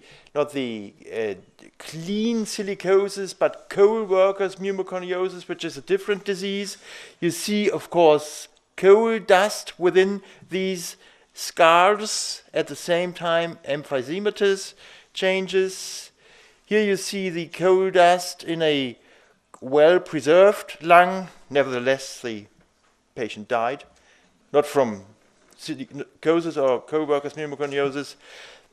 clean silicosis, but coal workers pneumoconiosis, which is a different disease. You see, of course, coal dust within these scars. At the same time, emphysematous changes. Here you see the coal dust in a well-preserved lung. Nevertheless, the patient died, not from silicosis or coal workers pneumoconiosis.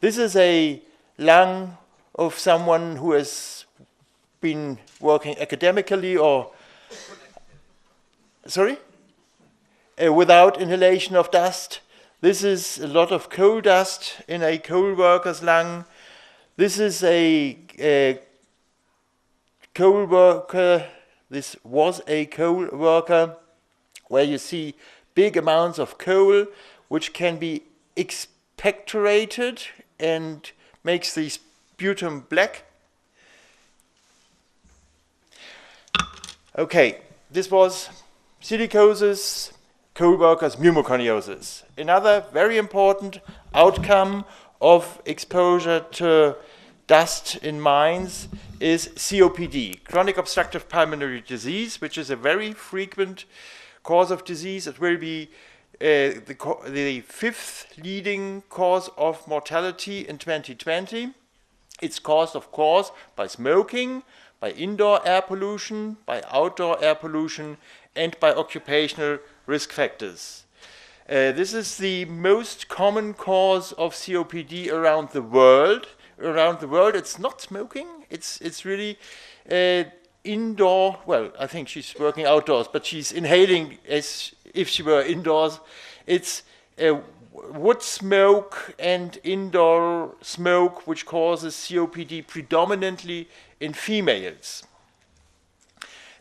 This is a lung of someone who has been working academically or, without inhalation of dust. This is a lot of coal dust in a coal worker's lung. This is a coal worker. This was a coal worker where you see big amounts of coal, which can be expectorated and makes the sputum black. Okay, this was silicosis, coal workers pneumoconiosis. Another very important outcome of exposure to dust in mines is COPD, chronic obstructive pulmonary disease, which is a very frequent cause of disease. It will be the fifth leading cause of mortality in 2020. It's caused, of course, by smoking, by indoor air pollution, by outdoor air pollution, and by occupational risk factors. This is the most common cause of COPD around the world. Around the world, it's not smoking. It's really indoor. Well, I think she's working outdoors, but she's inhaling as if she were indoors. It's wood smoke and indoor smoke, which causes COPD predominantly in females.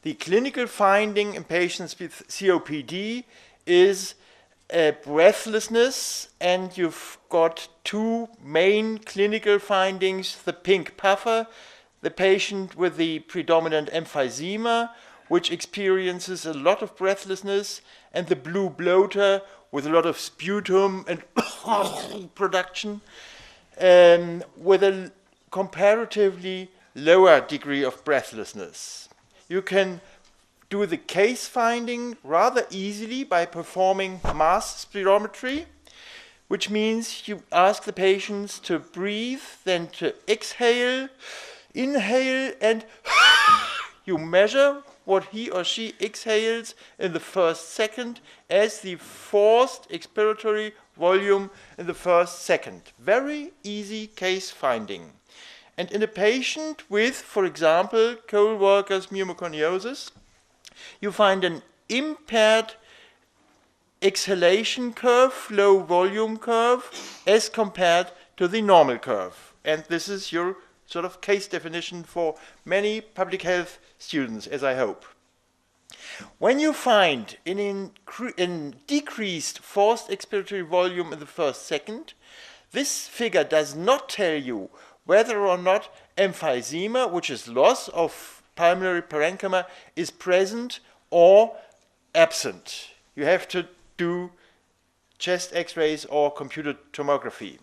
The clinical finding in patients with COPD is breathlessness, and you've got two main clinical findings: the pink puffer, the patient with the predominant emphysema, which experiences a lot of breathlessness, and the blue bloater with a lot of sputum and production, with a comparatively lower degree of breathlessness. You can do the case finding rather easily by performing mass spirometry, which means you ask the patients to breathe, then to exhale, inhale, and you measure what he or she exhales in the first second as the forced expiratory volume in the first second. Very easy case finding. And in a patient with, for example, coal workers' pneumoconiosis, you find an impaired exhalation curve, flow volume curve, as compared to the normal curve. And this is your sort of case definition for many public health students, as I hope. When you find an decreased forced expiratory volume in the first second, this figure does not tell you whether or not emphysema, which is loss of pulmonary parenchyma, is present or absent. You have to do chest x-rays or computed tomography.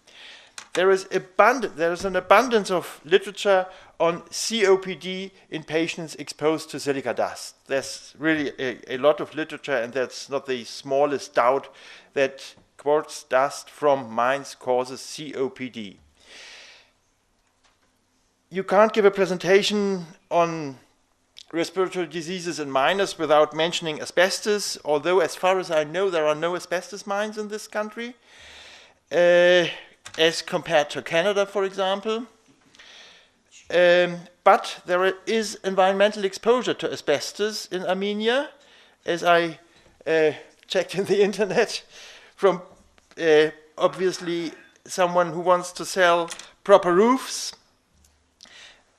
There is an abundance of literature on COPD in patients exposed to silica dust. There's really a lot of literature, and that's not the smallest doubt that quartz dust from mines causes COPD. You can't give a presentation on respiratory diseases in miners without mentioning asbestos, although as far as I know there are no asbestos mines in this country, as compared to Canada, for example. But there is environmental exposure to asbestos in Armenia, as I checked in the internet, from obviously someone who wants to sell proper roofs.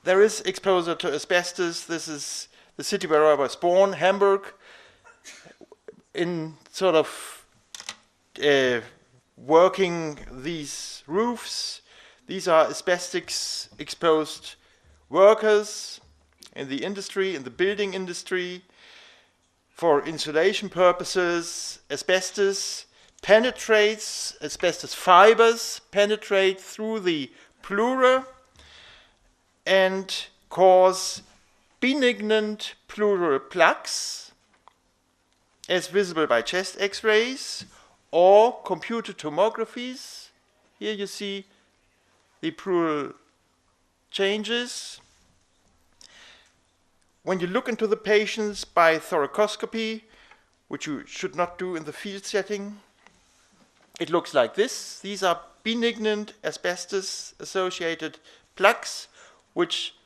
There is exposure to asbestos. This is the city where I was born, Hamburg, in sort of working these roofs. These are asbestos exposed workers in the industry, in the building industry. For insulation purposes, asbestos penetrates, asbestos fibers penetrate through the pleura and cause benignant pleural plaques, as visible by chest x-rays or computed tomographies. Here you see the pleural changes. When you look into the patients by thoracoscopy, which you should not do in the field setting, it looks like this. These are benignant asbestos-associated plaques which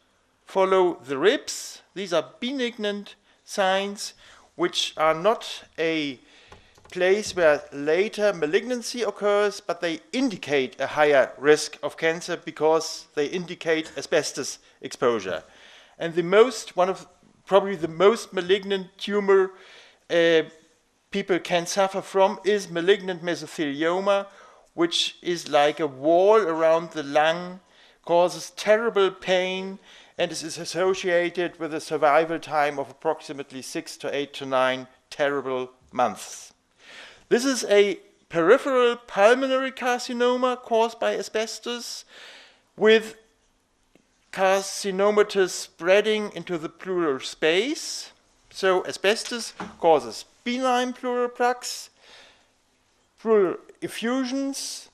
follow the ribs. These are benignant signs which are not a place where later malignancy occurs, but they indicate a higher risk of cancer because they indicate asbestos exposure. And probably the most malignant tumor people can suffer from is malignant mesothelioma, which is like a wall around the lung, causes terrible pain, and is associated with a survival time of approximately 6 to 8 to 9 terrible months. This is a peripheral pulmonary carcinoma caused by asbestos, with carcinomatous spreading into the pleural space. So asbestos causes benign pleural plaques, pleural effusions,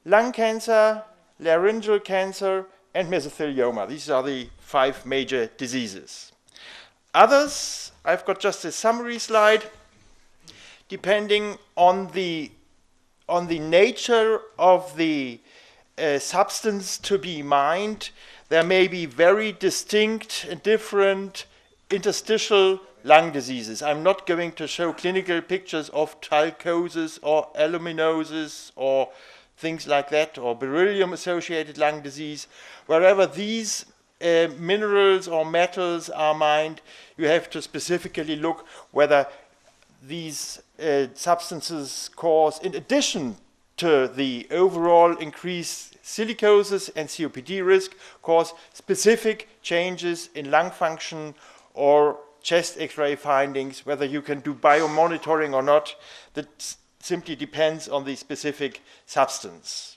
lung cancer, laryngeal cancer, and mesothelioma. These are the 5 major diseases. Others, I've got just a summary slide, depending on the nature of the substance to be mined, there may be very distinct and different interstitial lung diseases. I'm not going to show clinical pictures of talcosis or aluminosis or things like that, or beryllium-associated lung disease. Wherever these minerals or metals are mined, you have to specifically look whether these substances cause, in addition to the overall increased silicosis and COPD risk, cause specific changes in lung function or chest X-ray findings. Whether you can do biomonitoring or not, that simply depends on the specific substance.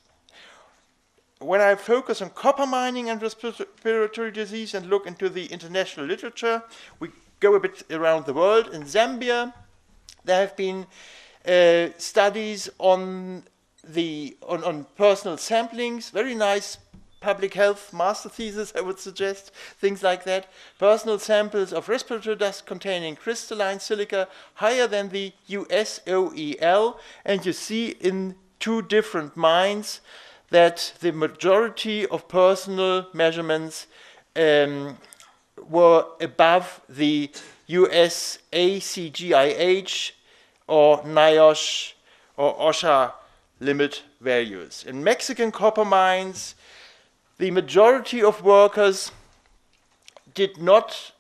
When I focus on copper mining and respiratory disease and look into the international literature, we go a bit around the world. In Zambia, there have been studies on personal samplings, very nice public health master thesis, I would suggest, things like that. Personal samples of respiratory dust containing crystalline silica higher than the US OEL, and you see in two different mines that the majority of personal measurements were above the US ACGIH or NIOSH or OSHA limit values. In Mexican copper mines, the majority of workers did not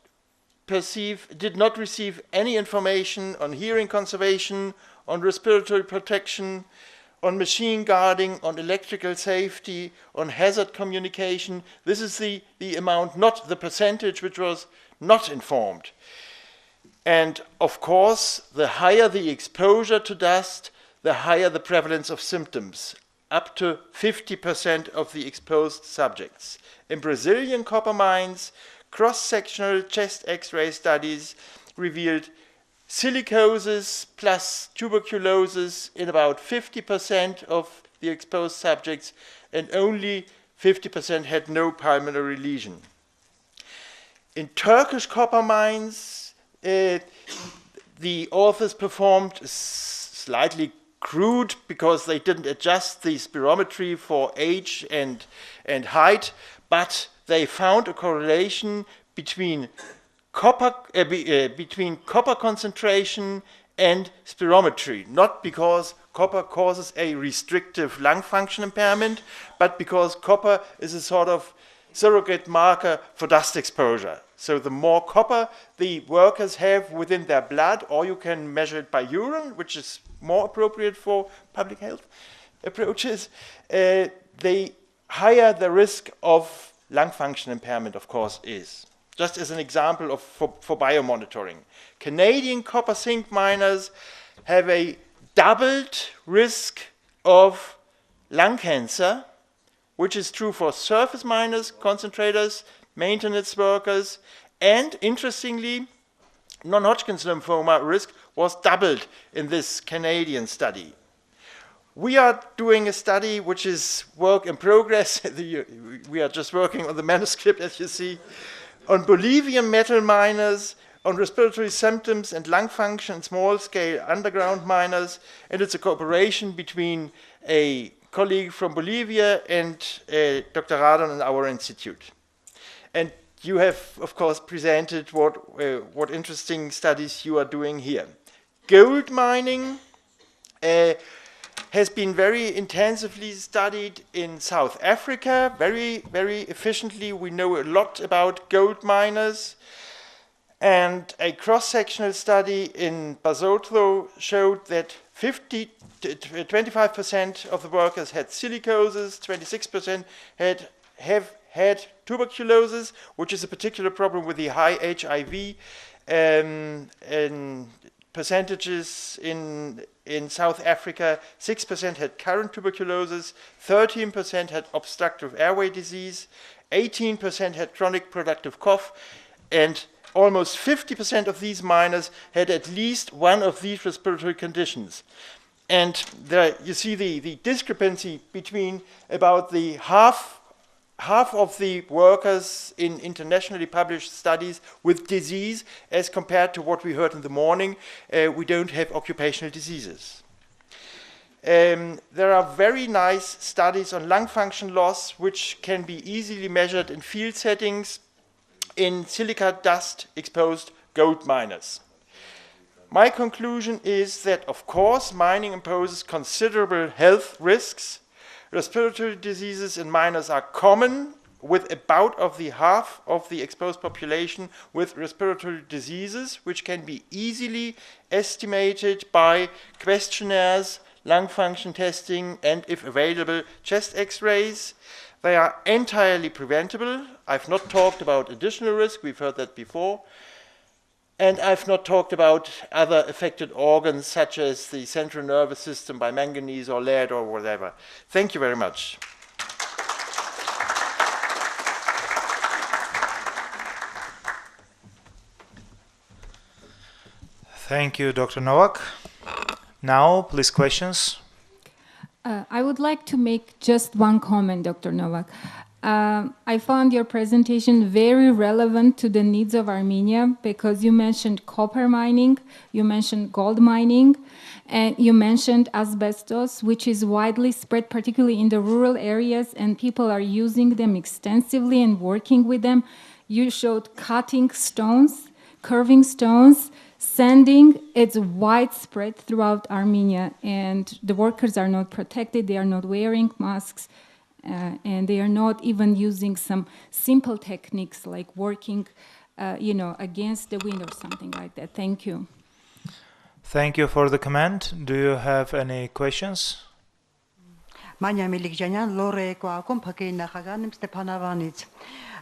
receive any information on hearing conservation, on respiratory protection, on machine guarding, on electrical safety, on hazard communication. This is the amount, not the percentage, which was not informed. And of course, the higher the exposure to dust, the higher the prevalence of symptoms, up to 50% of the exposed subjects. In Brazilian copper mines, cross-sectional chest X-ray studies revealed silicosis plus tuberculosis in about 50% of the exposed subjects, and only 50% had no pulmonary lesion. In Turkish copper mines, the authors performed slightly crude, because they didn't adjust the spirometry for age and height, but they found a correlation between copper concentration and spirometry, not because copper causes a restrictive lung function impairment, but because copper is a sort of surrogate marker for dust exposure. So the more copper the workers have within their blood, or you can measure it by urine, which is more appropriate for public health approaches, the higher the risk of lung function impairment, of course, is. Just as an example for biomonitoring. Canadian copper zinc miners have a doubled risk of lung cancer, which is true for surface miners, concentrators, maintenance workers, and interestingly, non-Hodgkin's lymphoma risk was doubled in this Canadian study. We are doing a study which is work in progress. We are just working on the manuscript, as you see, on Bolivian metal miners, on respiratory symptoms and lung function, small-scale underground miners, and it's a cooperation between a colleague from Bolivia and Dr. Radon in our institute. And you have, of course, presented what interesting studies you are doing here. Gold mining has been very intensively studied in South Africa, very, very efficiently. We know a lot about gold miners. And a cross-sectional study in Basotho showed that 25% of the workers had silicosis, 26% have had tuberculosis, which is a particular problem with the high HIV percentages in South Africa. 6% had current tuberculosis, 13% had obstructive airway disease, 18% had chronic productive cough, and almost 50% of these miners had at least one of these respiratory conditions. And there you see the discrepancy between about the half half of the workers in internationally published studies with disease, as compared to what we heard in the morning, we don't have occupational diseases. There are very nice studies on lung function loss, which can be easily measured in field settings in silica dust exposed gold miners. My conclusion is that, of course, mining imposes considerable health risks. Respiratory diseases in miners are common, with about half of the exposed population with respiratory diseases, which can be easily estimated by questionnaires, lung function testing, and, if available, chest X-rays. They are entirely preventable. I've not talked about additional risk. We've heard that before. And I've not talked about other affected organs, such as the central nervous system by manganese or lead or whatever. Thank you very much. Thank you, Dr. Nowak. Now, please, questions. I would like to make just one comment, Dr. Nowak. I found your presentation very relevant to the needs of Armenia because you mentioned copper mining, you mentioned gold mining, and you mentioned asbestos, which is widely spread, particularly in the rural areas, and people are using them extensively and working with them. You showed cutting stones, curving stones, sanding. It's widespread throughout Armenia, and the workers are not protected, they are not wearing masks. And they are not even using some simple techniques like working, against the wind or something like that. Thank you. Thank you for the comment. Do you have any questions? Manya Milikjanyan, Lore Koakum, Pakin Nachaganim, Stepanovanits.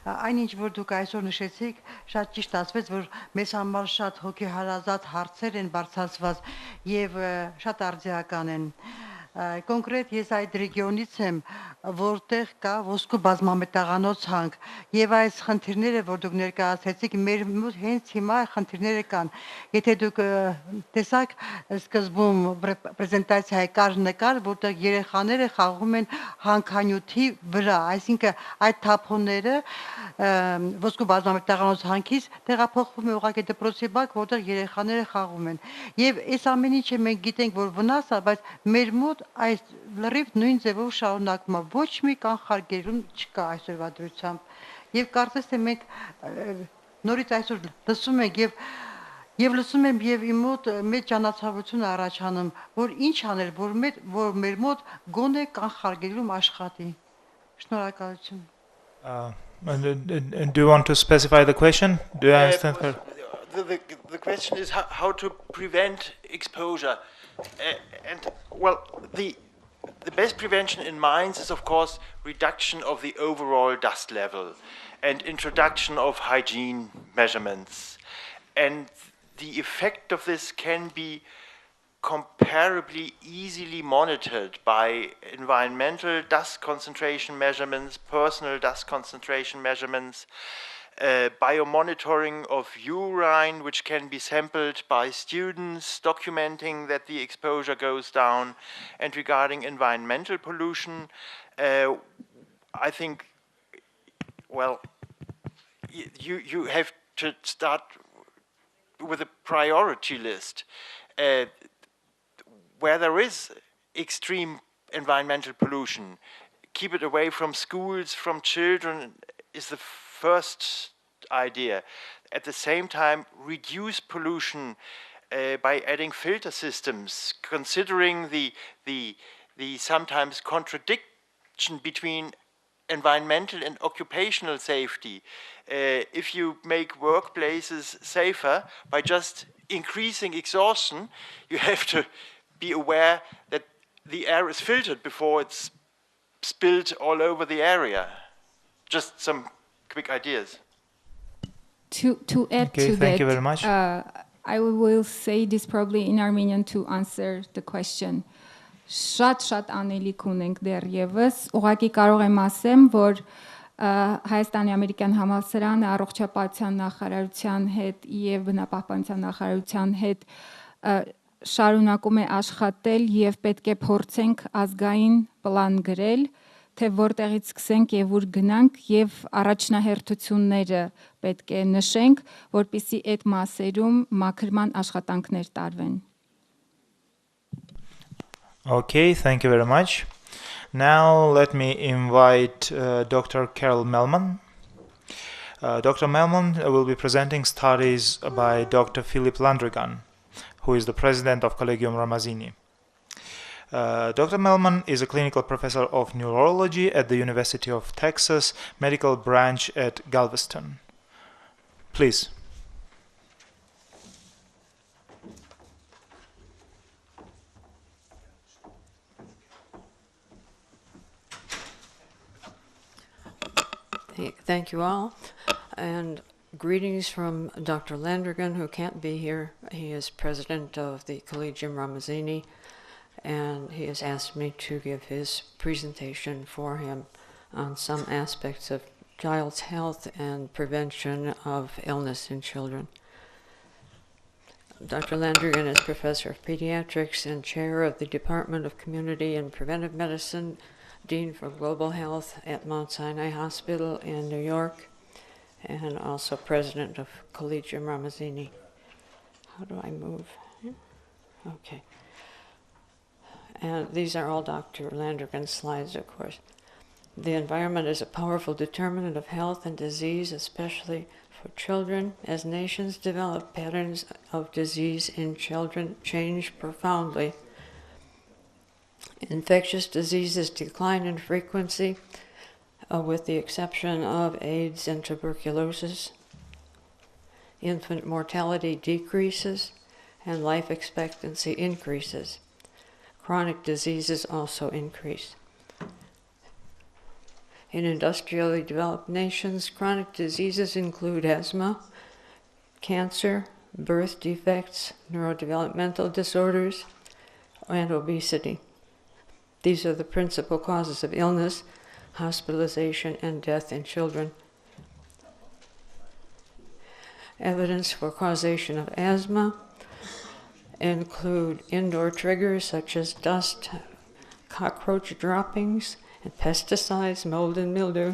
Այնինչ որ դուք այսօր նշեցիք, շատ ճիշտ ասվեց, որ մեզ համար շատ հոգեհարազատ հարցեր են բարձրացված եւ շատ արդիական են։ Կոնկրետ ես այդ ռեգիոնից եմ, որտեղ կա ոսկու բազմամետաղանոց հանք եւ այս խնդիրները, որ դուք ներկայացրեցիք, մեր հենց հիմա խնդիրները կան։ Եթե դուք տեսաք սկզբում պրեզենտացիայի կար նկար, որտեղ երեխաները խաղում են հանքանյութի վրա, այսինքն այդ թափոնները ոսկու բազմամետաղանոց հանքից տեղափոխվում է ուղղակի դպրոցի բակ, որտեղ երեխաները խաղում են։ Եվ այս ամեն ինչը մենք գիտենք, որ վնաս է, բայց մեր մոտ այս լրիվ նույն ձևով շարունակվում է, ոչ մի կանխարգելում չկա այսօրվա դրությամբ։ Եվ կարծես թե մենք նորից այսօր լսում ենք եւ լսում եմ եւ իմ մոտ մեծ ճանաչողություն առաջանում, որ ինչ անել, որ մեր մոտ գոնե կանխարգելում աշխատի։ Շնորհակալություն։ And do you want to specify the question? Do you understand her? The question is how to prevent exposure. The best prevention in mines is, of course, reduction of the overall dust level and introduction of hygiene measurements. And the effect of this can be comparably easily monitored by environmental dust concentration measurements, personal dust concentration measurements, biomonitoring of urine, which can be sampled by students, documenting that the exposure goes down. And regarding environmental pollution, I think, well, you have to start with a priority list. Where there is extreme environmental pollution, keep it away from schools, from children, is the first idea. At the same time, reduce pollution by adding filter systems, considering the sometimes contradiction between environmental and occupational safety. If you make workplaces safer by just increasing exhaustion, you have to be aware that the air is filtered before it's spilled all over the area. Just some quick ideas. To add to that, thank you very much. I will say this probably in Armenian to answer the question. Շատ անելիք ունենք դեռևս, ուղղակի կարող եմ ասեմ, որ Հայաստանի ամերիկյան համալսարանը առողջապահության նախարարության հետ եւ բնապահպանության նախարարության հետ շարունակում է աշխատել եւ պետք է փորձենք ազգային պլան գրել, թե որտեղից սկսենք եւ ուր գնանք եւ առաջնահերթությունները պետք է նշենք, որպեսզի այդ մասերում մաքրման աշխատանքներ տարվեն։ Okay, thank you very much. Now let me invite Dr. Karyl Mehlman. Dr. Mehlman will be presenting studies by Dr. Philip Landrigan, who is the president of Collegium Ramazzini. Dr. Mehlman is a clinical professor of neurology at the University of Texas Medical Branch at Galveston. Please. Thank you all, and greetings from Dr. Landrigan, who can't be here. He is president of the Collegium Ramazzini, and he has asked me to give his presentation for him on some aspects of child's health and prevention of illness in children. Dr. Landrigan is professor of pediatrics and chair of the Department of Community and Preventive Medicine, Dean for Global Health at Mount Sinai Hospital in New York, and also president of Collegium Ramazzini. How do I move? Okay. And these are all Dr. Landrigan's slides, of course. The environment is a powerful determinant of health and disease, especially for children. As nations develop, patterns of disease in children change profoundly. Infectious diseases decline in frequency, with the exception of AIDS and tuberculosis. Infant mortality decreases, and life expectancy increases. Chronic diseases also increase. In industrially developed nations, chronic diseases include asthma, cancer, birth defects, neurodevelopmental disorders, and obesity. These are the principal causes of illness, hospitalization, and death in children. Evidence for causation of asthma include indoor triggers such as dust, cockroach droppings, and pesticides, mold and mildew.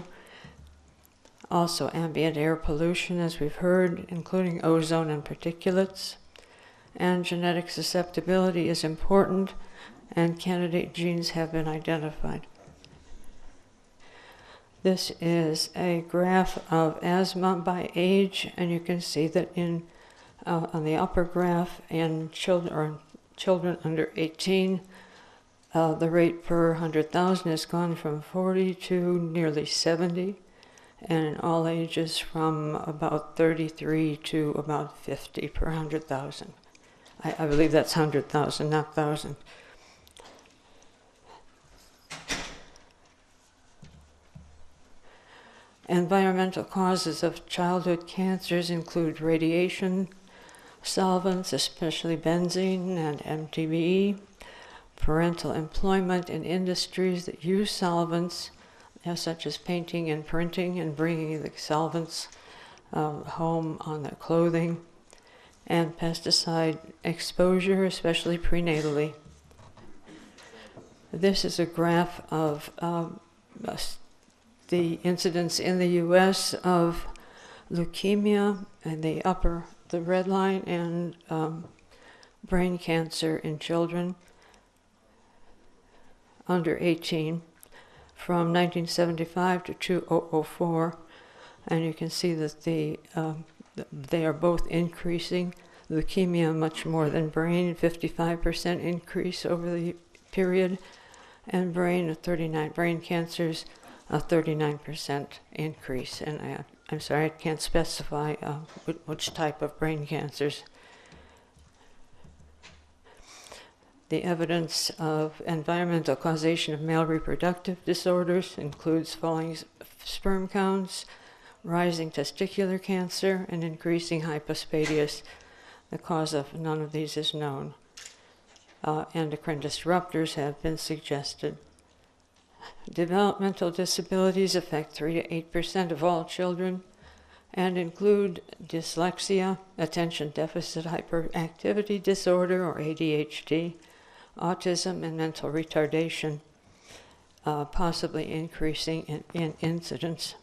Also ambient air pollution, as we've heard, including ozone and particulates. And genetic susceptibility is important, and candidate genes have been identified. This is a graph of asthma by age, and you can see that on the upper graph in children under 18, the rate per 100,000 has gone from 40 to nearly 70, and in all ages from about 33 to about 50 per 100,000. I believe that's 100,000, not 1,000. Environmental causes of childhood cancers include radiation, solvents, especially benzene and MTBE, parental employment in industries that use solvents, such as painting and printing, and bringing the solvents home on their clothing, and pesticide exposure, especially prenatally. This is a graph of the incidence in the U.S. of leukemia, and the red line, and brain cancer in children under 18 from 1975 to 2004, and you can see that they are both increasing. Leukemia much more than brain, 55% increase over the period, and brain cancers, a 39% increase. And I'm sorry, I can't specify which type of brain cancers. The evidence of environmental causation of male reproductive disorders includes falling sperm counts, rising testicular cancer, and increasing hypospadias. The cause of none of these is known. Endocrine disruptors have been suggested. Developmental disabilities affect 3 to 8% of all children and include dyslexia, attention deficit hyperactivity disorder, or ADHD, autism, and mental retardation. possibly increasing in incidence.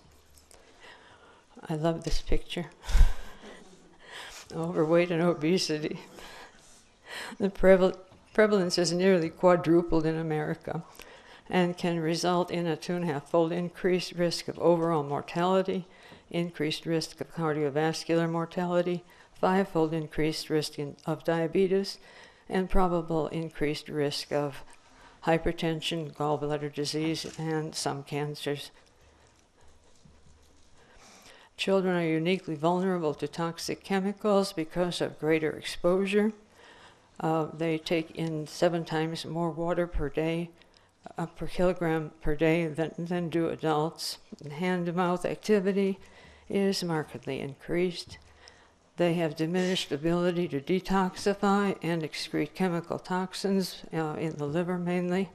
I love this picture. Overweight and obesity. The prevalence is nearly quadrupled in America and can result in a 2.5-fold increased risk of overall mortality, increased risk of cardiovascular mortality, 5-fold increased risk of diabetes, and probable increased risk of hypertension, gallbladder disease, and some cancers. Children are uniquely vulnerable to toxic chemicals because of greater exposure. They take in 7 times more water per day, per kilogram per day than do adults. Hand-to-mouth activity is markedly increased. They have diminished ability to detoxify and excrete chemical toxins in the liver mainly,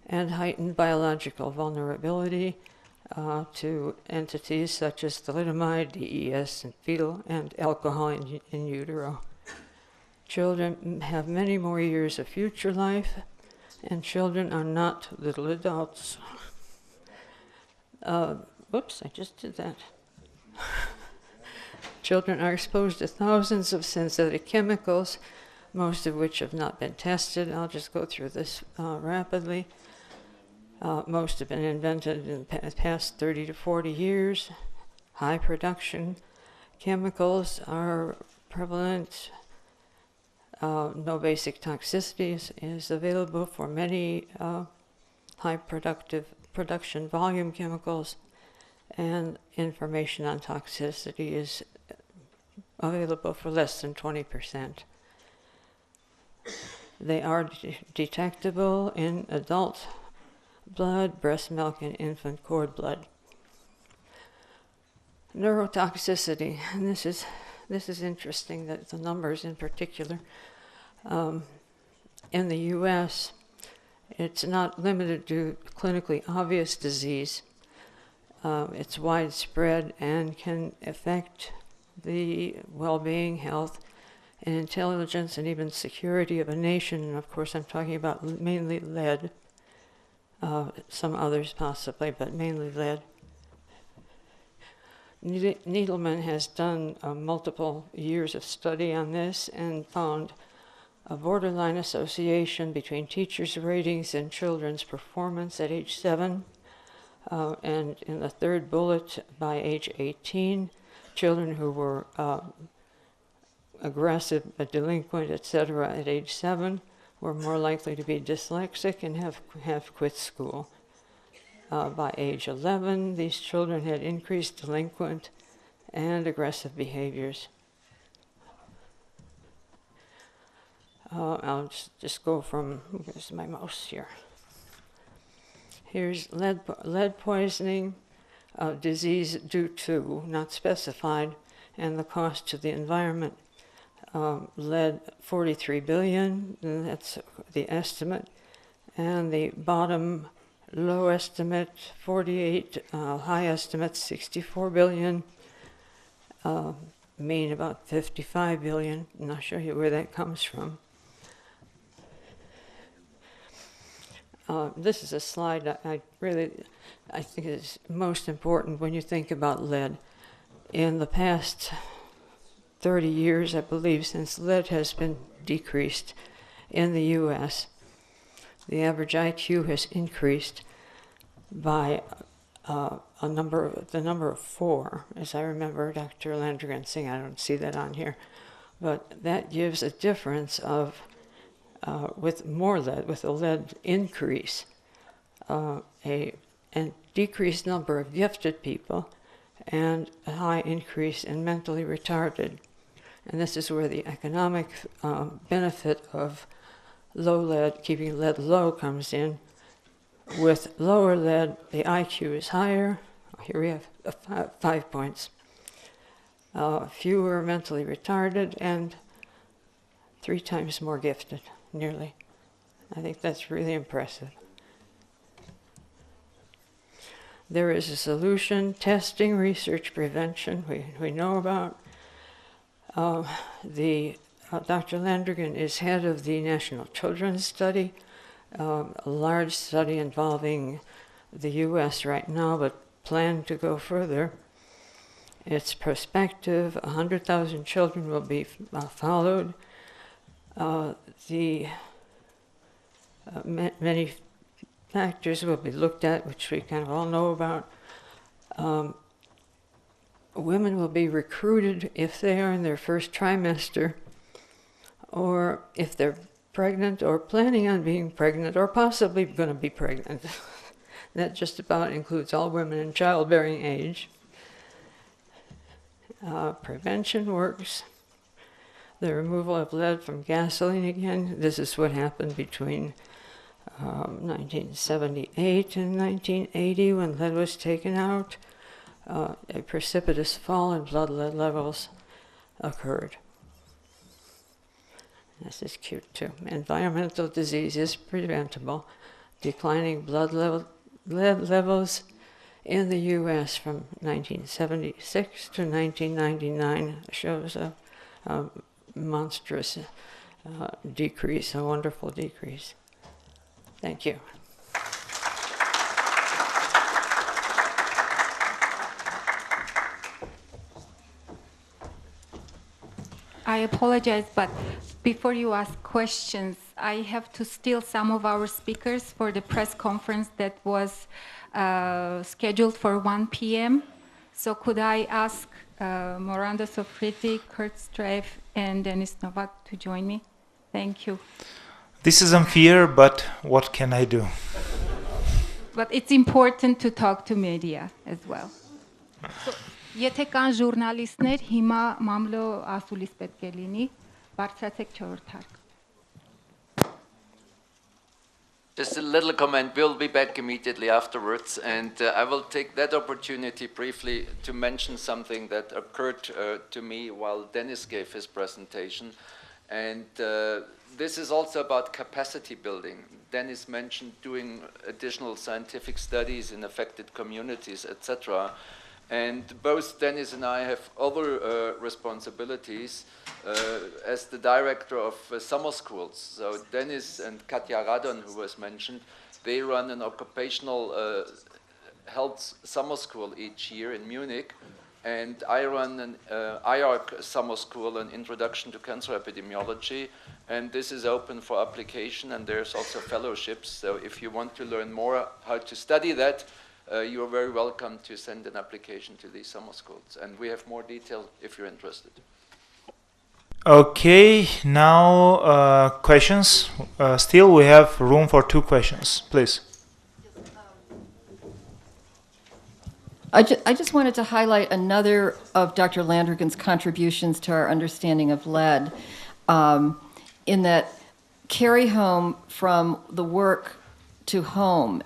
and heightened biological vulnerability to entities such as thalidomide, DES, and fetal and alcohol in utero. Children have many more years of future life, and children are not little adults. Whoops, I just did that. Children are exposed to thousands of synthetic chemicals, most of which have not been tested. I'll just go through this rapidly. Most have been invented in the past 30 to 40 years. High production chemicals are prevalent. No basic toxicity is available for many high production volume chemicals, and information on toxicity is available for less than 20%. They are detectable in adult blood, breast milk, and infant cord blood. Neurotoxicity, and this is interesting, that the numbers in particular. In the U.S., it's not limited to clinically obvious disease. It's widespread and can affect the well-being, health, and intelligence, and even security of a nation. And of course, I'm talking about mainly lead. Some others possibly, but mainly lead. Needleman has done multiple years of study on this and found a borderline association between teachers' ratings and children's performance at age 7. And in the third bullet, by age 18, children who were aggressive, delinquent, etc. at age 7 were more likely to be dyslexic and have quit school. By age 11, these children had increased delinquent and aggressive behaviors. I'll just go from, where's my mouse here? Here's lead poisoning, disease due to, not specified, and the cost to the environment. Lead, 43 billion, and that's the estimate. And the bottom low estimate, 48, high estimate, 64 billion. Mean about 55 billion, and I'll show you where that comes from. This is a slide that I think is most important when you think about lead. In the past 30 years, I believe, since lead has been decreased in the U.S., the average IQ has increased by the number of 4, as I remember Dr. Landrigan saying. I don't see that on here, but that gives a difference of with more lead, with a lead increase, a decreased number of gifted people, and a high increase in mentally retarded. And this is where the economic benefit of low lead, keeping lead low, comes in. With lower lead, the IQ is higher. Here we have 5 points. Fewer mentally retarded and 3 times more gifted, nearly. I think that's really impressive. There is a solution: testing, research, prevention, we know about. Dr. Landrigan is head of the National Children's Study, a large study involving the U.S. right now, but plan to go further. It's prospective. 100,000 children will be followed. Many factors will be looked at, which we kind of all know about. Women will be recruited if they are in their first trimester, or if they're pregnant or planning on being pregnant, or possibly going to be pregnant. That just about includes all women in childbearing age. Prevention works. The removal of lead from gasoline again. This is what happened between 1978 and 1980 when lead was taken out. A precipitous fall in blood lead levels occurred. This is cute too. Environmental diseases preventable. Declining lead levels in the U.S. from 1976 to 1999 shows a monstrous decrease, a wonderful decrease. Thank you. I apologize, but before you ask questions, I have to steal some of our speakers for the press conference that was scheduled for 1 p.m. So could I ask Morando Soffritti, Kurt Straif, and Dennis Nowak to join me? Thank you. This is unfair, but what can I do? But it's important to talk to media as well. So, եթե կան ժուրնալիստներ, հիմա մամլո ասուլիս պետք է լինի, բարձրացեք 4-րդ հարկ. Just a little comment. We'll be back immediately afterwards, and I will take that opportunity briefly to mention something that occurred to me while Dennis gave his presentation. And this is also about capacity building. Dennis mentioned doing additional scientific studies in affected communities, etc. And both Dennis and I have other responsibilities as the director of summer schools. So Dennis and Katja Radon, who was mentioned, they run an occupational health summer school each year in Munich. And I run an IARC summer school, an introduction to cancer epidemiology. And this is open for application, and there's also fellowships. So if you want to learn more how to study that, you are very welcome to send an application to these summer schools. And we have more detail if you're interested. Okay, now questions. Still, we have room for 2 questions. Please. I just wanted to highlight another of Dr. Landrigan's contributions to our understanding of lead, in that carry home from the work to home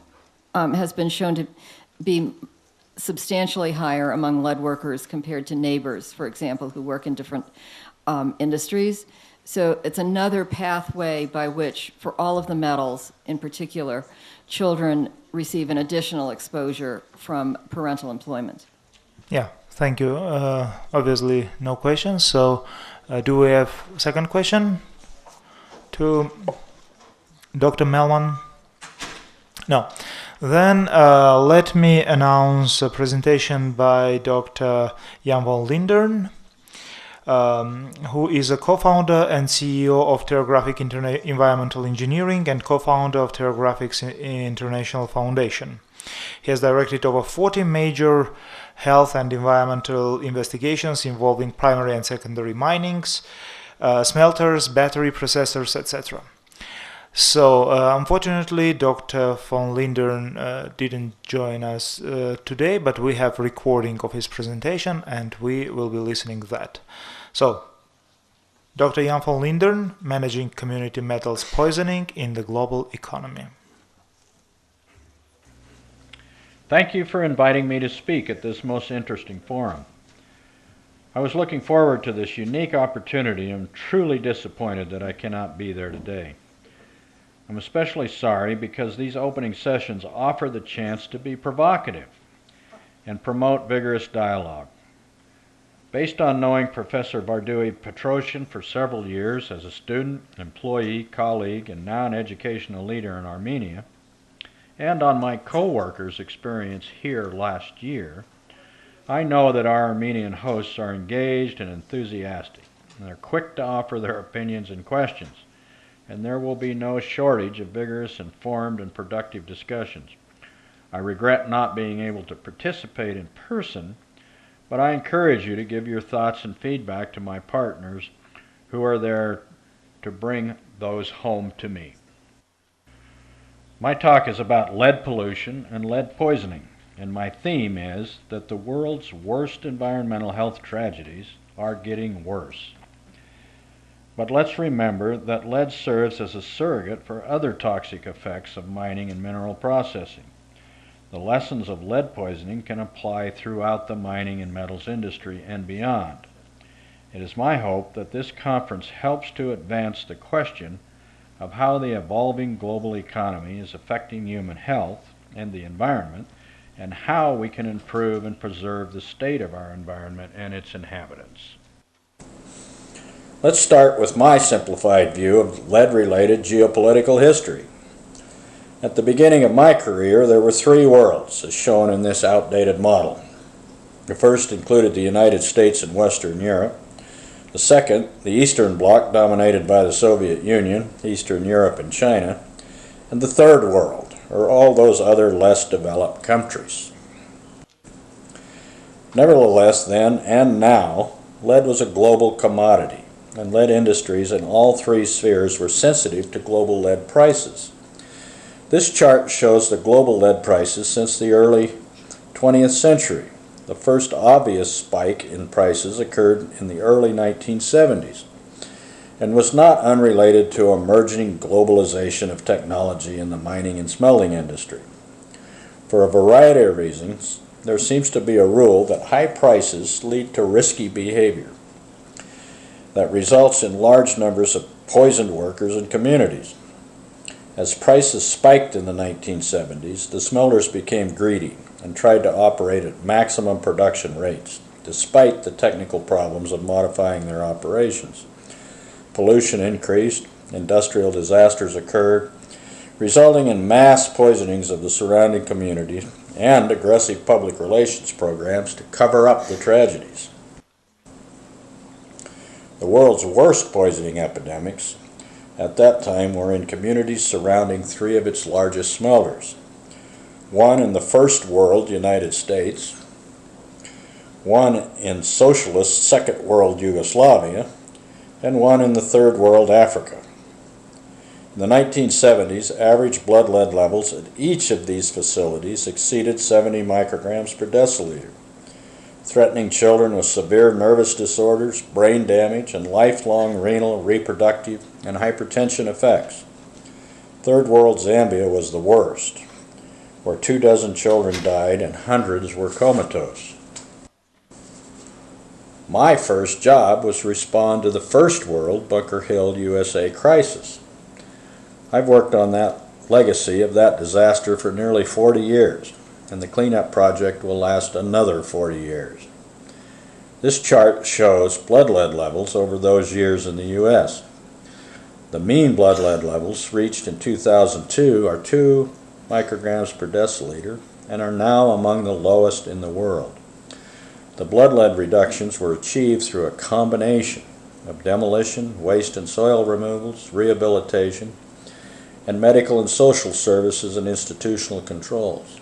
has been shown to be substantially higher among lead workers compared to neighbors, for example, who work in different industries. So it's another pathway by which, for all of the metals in particular, children receive an additional exposure from parental employment. Yeah, thank you. Obviously, no questions. So do we have a second question to Dr. Mehlman? No. Then let me announce a presentation by Dr. Jan von Lindern, who is a co-founder and CEO of Terrographic Environmental Engineering and co-founder of Terrographics International Foundation. He has directed over 40 major health and environmental investigations involving primary and secondary minings, smelters, battery processors, etc. So, unfortunately, Dr. von Lindern didn't join us today, but we have recording of his presentation and we will be listening to that. So, Dr. Jan von Lindern, Managing Community Metals Poisoning in the Global Economy. Thank you for inviting me to speak at this most interesting forum. I was looking forward to this unique opportunity and am truly disappointed that I cannot be there today. I'm especially sorry because these opening sessions offer the chance to be provocative and promote vigorous dialogue. Based on knowing Professor Bardui Petrosian for several years as a student, employee, colleague, and now an educational leader in Armenia, and on my co-workers' experience here last year, I know that our Armenian hosts are engaged and enthusiastic, and they're quick to offer their opinions and questions, and there will be no shortage of vigorous, informed, and productive discussions. I regret not being able to participate in person, but I encourage you to give your thoughts and feedback to my partners who are there to bring those home to me. My talk is about lead pollution and lead poisoning, and my theme is that the world's worst environmental health tragedies are getting worse. But let's remember that lead serves as a surrogate for other toxic effects of mining and mineral processing. The lessons of lead poisoning can apply throughout the mining and metals industry and beyond. It is my hope that this conference helps to advance the question of how the evolving global economy is affecting human health and the environment, and how we can improve and preserve the state of our environment and its inhabitants. Let's start with my simplified view of lead-related geopolitical history. At the beginning of my career, there were three worlds, as shown in this outdated model. The first included the United States and Western Europe. The second, the Eastern Bloc, dominated by the Soviet Union, Eastern Europe, and China. And the third world, or all those other less developed countries. Nevertheless, then and now, lead was a global commodity, and lead industries in all three spheres were sensitive to global lead prices. This chart shows the global lead prices since the early 20th century. The first obvious spike in prices occurred in the early 1970s and was not unrelated to emerging globalization of technology in the mining and smelting industry. For a variety of reasons, there seems to be a rule that high prices lead to risky behavior that results in large numbers of poisoned workers and communities. As prices spiked in the 1970s, the smelters became greedy and tried to operate at maximum production rates, despite the technical problems of modifying their operations. Pollution increased, industrial disasters occurred, resulting in mass poisonings of the surrounding communities and aggressive public relations programs to cover up the tragedies. The world's worst poisoning epidemics at that time were in communities surrounding three of its largest smelters. One in the First World, United States, one in socialist Second World Yugoslavia, and one in the Third World Africa. In the 1970s, average blood lead levels at each of these facilities exceeded 70 micrograms per deciliter, threatening children with severe nervous disorders, brain damage, and lifelong renal, reproductive, and hypertension effects. Third World Zambia was the worst, where 24 children died and hundreds were comatose. My first job was to respond to the First World Bunker Hill, USA crisis. I've worked on that legacy of that disaster for nearly 40 years, and the cleanup project will last another 40 years. This chart shows blood lead levels over those years in the U.S. The mean blood lead levels reached in 2002 are 2 micrograms per deciliter and are now among the lowest in the world. The blood lead reductions were achieved through a combination of demolition, waste and soil removals, rehabilitation, and medical and social services and institutional controls,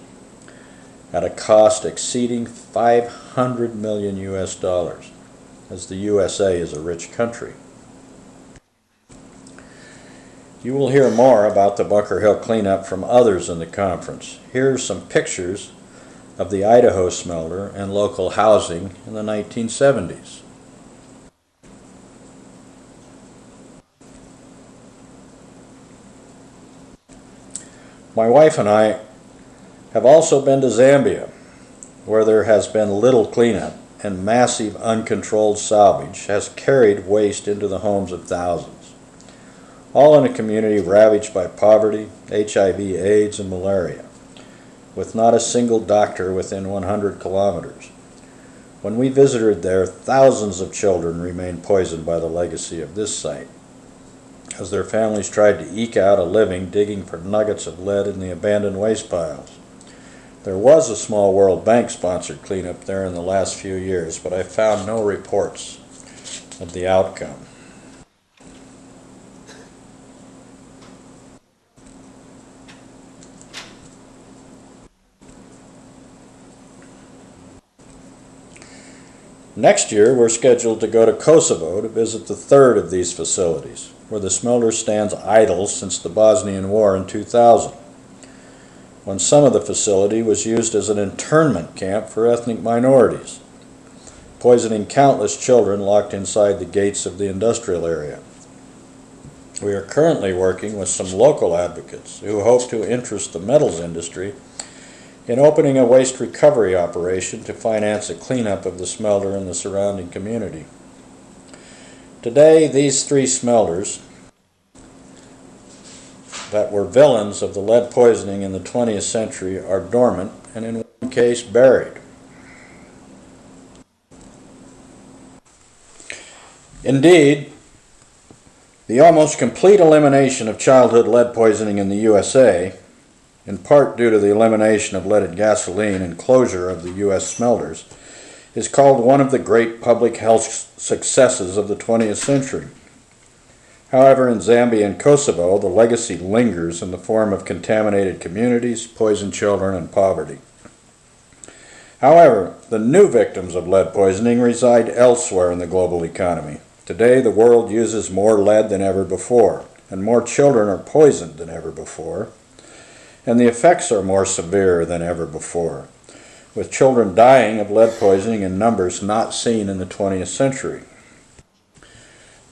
at a cost exceeding $500 million US dollars, as the USA is a rich country. You will hear more about the Bunker Hill cleanup from others in the conference. Here are some pictures of the Idaho smelter and local housing in the 1970s. My wife and I have also been to Zambia, where there has been little cleanup and massive uncontrolled salvage has carried waste into the homes of thousands, all in a community ravaged by poverty, HIV, AIDS, and malaria, with not a single doctor within 100 kilometers. When we visited there, thousands of children remained poisoned by the legacy of this site, as their families tried to eke out a living digging for nuggets of lead in the abandoned waste piles. There was a small World Bank-sponsored cleanup there in the last few years, but I found no reports of the outcome. Next year, we're scheduled to go to Kosovo to visit the third of these facilities, where the smelter stands idle since the Bosnian War in 2000, when some of the facility was used as an internment camp for ethnic minorities, poisoning countless children locked inside the gates of the industrial area. We are currently working with some local advocates who hope to interest the metals industry in opening a waste recovery operation to finance a cleanup of the smelter and the surrounding community. Today, these three smelters that were villains of the lead poisoning in the 20th century are dormant and in one case buried. Indeed, the almost complete elimination of childhood lead poisoning in the USA, in part due to the elimination of leaded gasoline and closure of the U.S. smelters, is called one of the great public health successes of the 20th century. However, in Zambia and Kosovo, the legacy lingers in the form of contaminated communities, poisoned children, and poverty. However, the new victims of lead poisoning reside elsewhere in the global economy. Today, the world uses more lead than ever before, and more children are poisoned than ever before, and the effects are more severe than ever before, with children dying of lead poisoning in numbers not seen in the 20th century.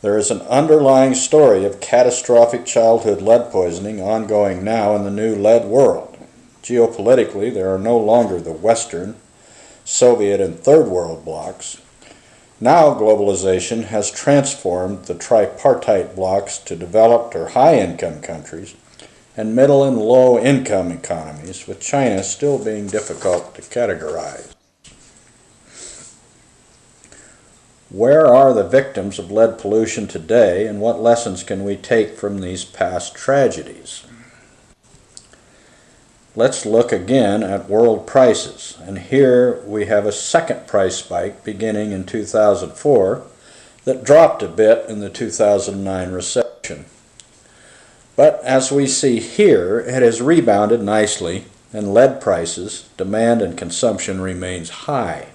There is an underlying story of catastrophic childhood lead poisoning ongoing now in the new lead world. Geopolitically, there are no longer the Western, Soviet, and Third World blocs. Now globalization has transformed the tripartite blocs to developed or high-income countries and middle and low-income economies, with China still being difficult to categorize. Where are the victims of lead pollution today, and what lessons can we take from these past tragedies? Let's look again at world prices, and here we have a second price spike beginning in 2004 that dropped a bit in the 2009 recession. But as we see here, it has rebounded nicely, and lead prices, demand and consumption remains high.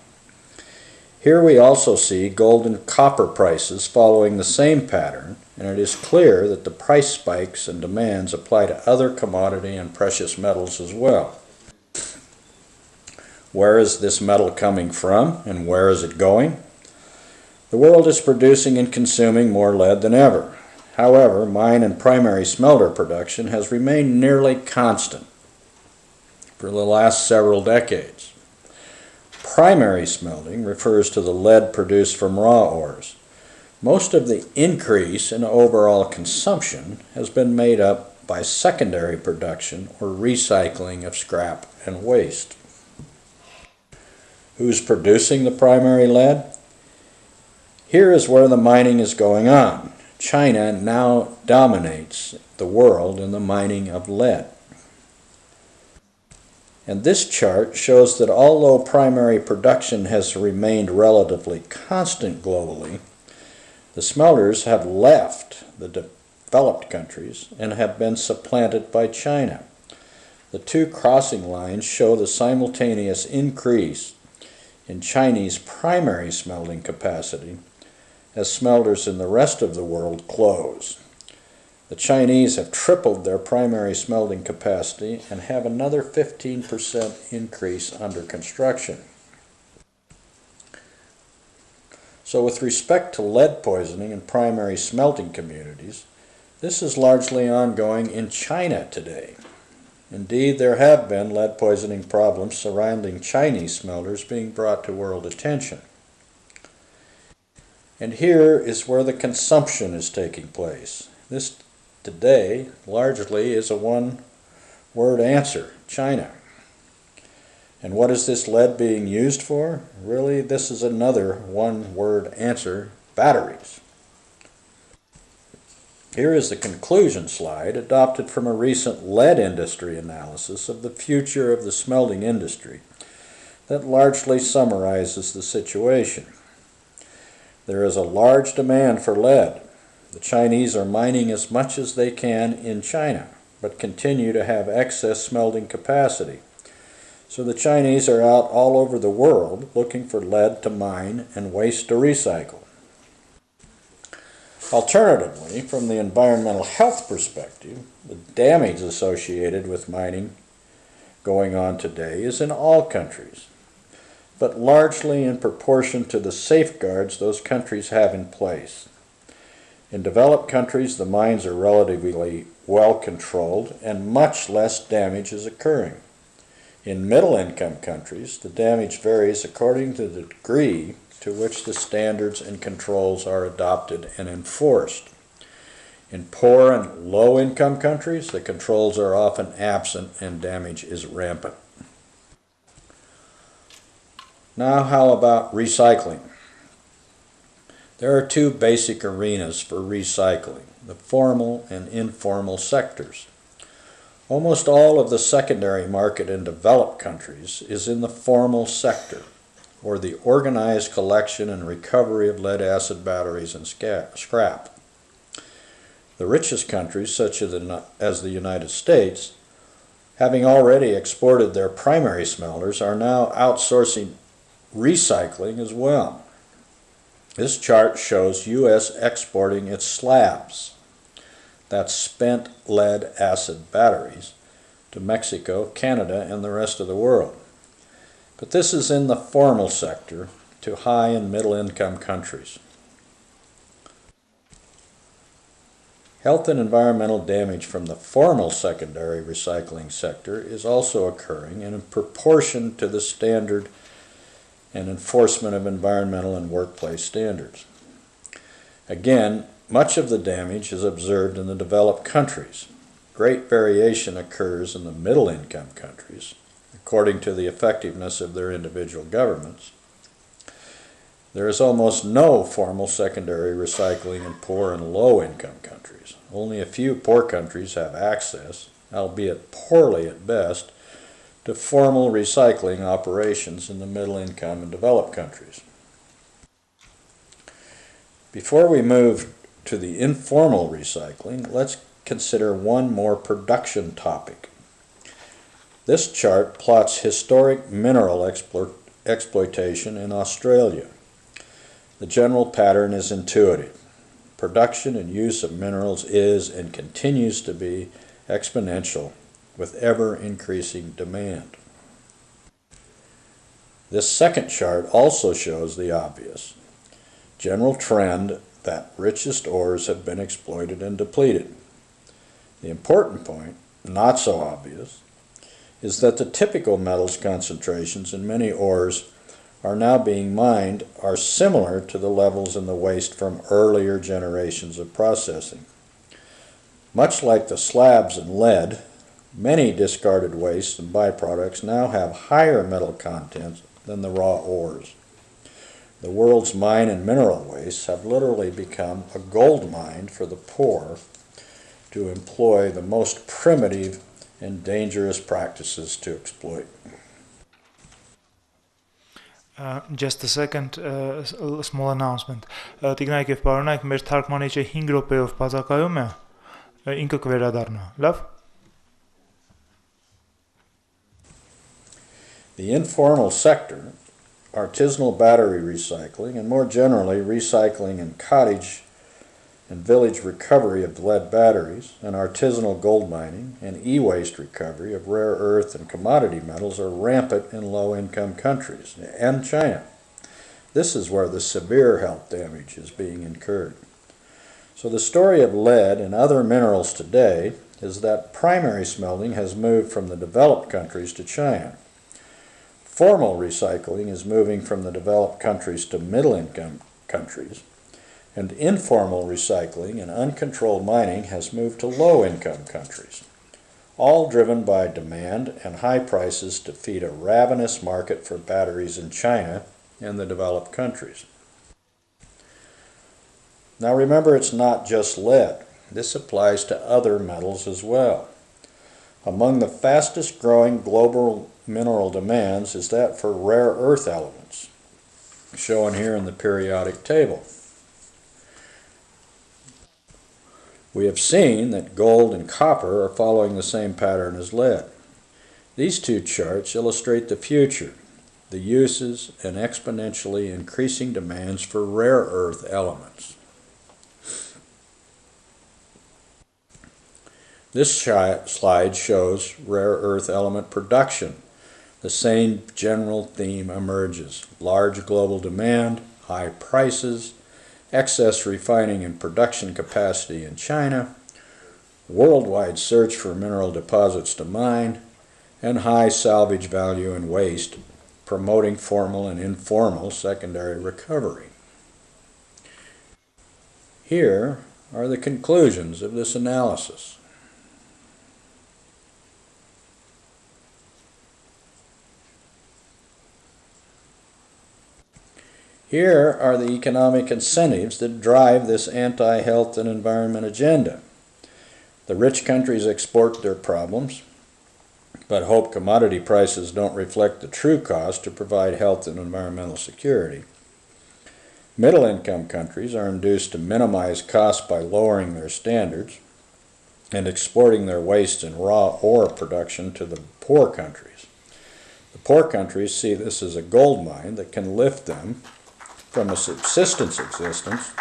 Here we also see gold and copper prices following the same pattern, and it is clear that the price spikes and demands apply to other commodity and precious metals as well. Where is this metal coming from, and where is it going? The world is producing and consuming more lead than ever. However, mine and primary smelter production has remained nearly constant for the last several decades. Primary smelting refers to the lead produced from raw ores. Most of the increase in overall consumption has been made up by secondary production or recycling of scrap and waste. Who's producing the primary lead? Here is where the mining is going on. China now dominates the world in the mining of lead. And this chart shows that although primary production has remained relatively constant globally, the smelters have left the developed countries and have been supplanted by China. The two crossing lines show the simultaneous increase in Chinese primary smelting capacity as smelters in the rest of the world close. The Chinese have tripled their primary smelting capacity and have another 15% increase under construction. So with respect to lead poisoning in primary smelting communities, this is largely ongoing in China today. Indeed, there have been lead poisoning problems surrounding Chinese smelters being brought to world attention. And here is where the consumption is taking place. This today largely is a one-word answer: China. And what is this lead being used for? Really, this is another one-word answer: batteries. Here is the conclusion slide adopted from a recent lead industry analysis of the future of the smelting industry that largely summarizes the situation. There is a large demand for lead. The Chinese are mining as much as they can in China, but continue to have excess smelting capacity. So the Chinese are out all over the world looking for lead to mine and waste to recycle. Alternatively, from the environmental health perspective, the damage associated with mining going on today is in all countries, but largely in proportion to the safeguards those countries have in place. In developed countries, the mines are relatively well controlled and much less damage is occurring. In middle-income countries, the damage varies according to the degree to which the standards and controls are adopted and enforced. In poor and low-income countries, the controls are often absent and damage is rampant. Now, how about recycling? There are two basic arenas for recycling: the formal and informal sectors. Almost all of the secondary market in developed countries is in the formal sector, or the organized collection and recovery of lead-acid batteries and scrap. The richest countries, such as the United States, having already exported their primary smelters, are now outsourcing recycling as well. This chart shows U.S. exporting its slabs, that's spent lead-acid batteries, to Mexico, Canada, and the rest of the world. But this is in the formal sector to high and middle-income countries. Health and environmental damage from the formal secondary recycling sector is also occurring in proportion to the standard and enforcement of environmental and workplace standards. Again, much of the damage is observed in the developed countries. Great variation occurs in the middle-income countries, according to the effectiveness of their individual governments. There is almost no formal secondary recycling in poor and low-income countries. Only a few poor countries have access, albeit poorly at best, to formal recycling operations in the middle-income and developed countries. Before we move to the informal recycling, let's consider one more production topic. This chart plots historic mineral exploitation in Australia. The general pattern is intuitive. Production and use of minerals is and continues to be exponential, with ever-increasing demand. This second chart also shows the obvious general trend that richest ores have been exploited and depleted. The important point, not so obvious, is that the typical metals concentrations in many ores are now being mined are similar to the levels in the waste from earlier generations of processing. Much like the slabs in lead, many discarded wastes and byproducts now have higher metal content than the raw ores. The world's mine and mineral wastes have literally become a gold mine for the poor to employ the most primitive and dangerous practices to exploit. Just a second, small announcement. Տիկնայք եւ պարոնայք, մեր թարգմանիչը 5 րոպեով բացակայում է, ինքը կվերադառնա։ Լավ։ The informal sector, artisanal battery recycling, and more generally recycling in cottage and village recovery of lead batteries, and artisanal gold mining, and e-waste recovery of rare earth and commodity metals are rampant in low-income countries and China. This is where the severe health damage is being incurred. So the story of lead and other minerals today is that primary smelting has moved from the developed countries to China. Formal recycling is moving from the developed countries to middle-income countries, and informal recycling and uncontrolled mining has moved to low-income countries. all driven by demand and high prices to feed a ravenous market for batteries in China and the developed countries. Now remember, it's not just lead. This applies to other metals as well. Among the fastest growing global mineral demands is that for rare earth elements, shown here in the periodic table. We have seen that gold and copper are following the same pattern as lead. These two charts illustrate the future, the uses, and exponentially increasing demands for rare earth elements. This slide shows rare earth element production. The same general theme emerges: large global demand, high prices, excess refining and production capacity in China, worldwide search for mineral deposits to mine, and high salvage value and waste, promoting formal and informal secondary recovery. Here are the conclusions of this analysis. Here are the economic incentives that drive this anti-health and environment agenda. The rich countries export their problems, but hope commodity prices don't reflect the true cost to provide health and environmental security. Middle-income countries are induced to minimize costs by lowering their standards and exporting their waste and raw ore production to the poor countries. The poor countries see this as a gold mine that can lift them from a subsistence existence,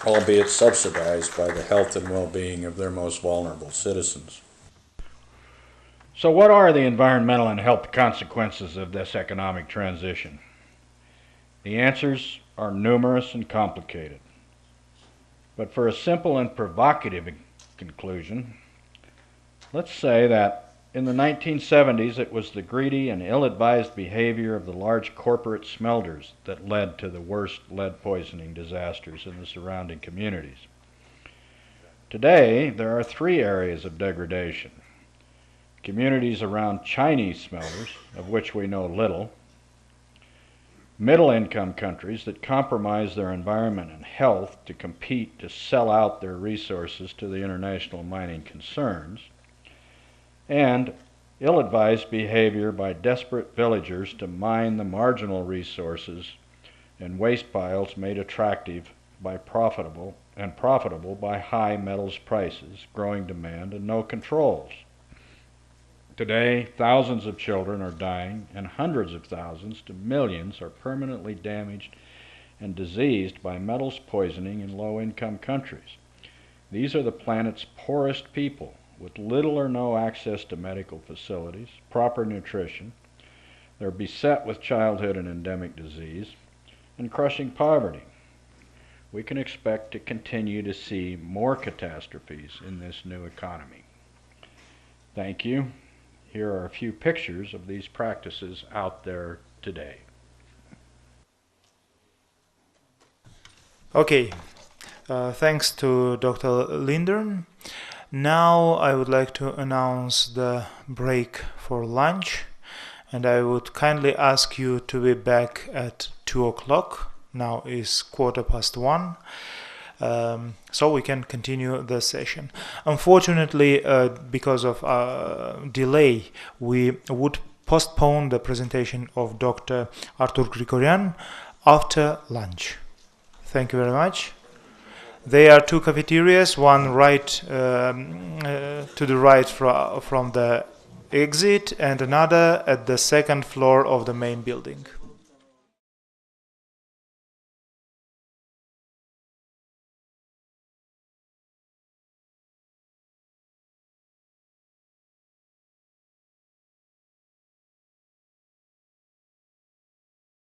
albeit subsidized by the health and well-being of their most vulnerable citizens. So what are the environmental and health consequences of this economic transition? The answers are numerous and complicated. But for a simple and provocative conclusion, let's say that in the 1970s, it was the greedy and ill-advised behavior of the large corporate smelters that led to the worst lead poisoning disasters in the surrounding communities. Today, there are 3 areas of degradation. Communities around Chinese smelters, of which we know little, middle-income countries that compromise their environment and health to compete to sell out their resources to the international mining concerns, and ill-advised behavior by desperate villagers to mine the marginal resources and waste piles made attractive by profitable by high metals prices, growing demand, and no controls. Today, thousands of children are dying, and hundreds of thousands to millions are permanently damaged and diseased by metals poisoning in low-income countries. These are the planet's poorest people, with little or no access to medical facilities, proper nutrition. They're beset with childhood and endemic disease, and crushing poverty. We can expect to continue to see more catastrophes in this new economy. Thank you. Here are a few pictures of these practices out there today. Okay, thanks to Dr. Lindern. Now I would like to announce the break for lunch, and I would kindly ask you to be back at 2 o'clock. Now is 1:15, so we can continue the session. Unfortunately, because of delay, we would postpone the presentation of Dr. Artur Grigorian after lunch. Thank you very much. There are 2 cafeterias, one right to the right from the exit, and another at the 2nd floor of the main building.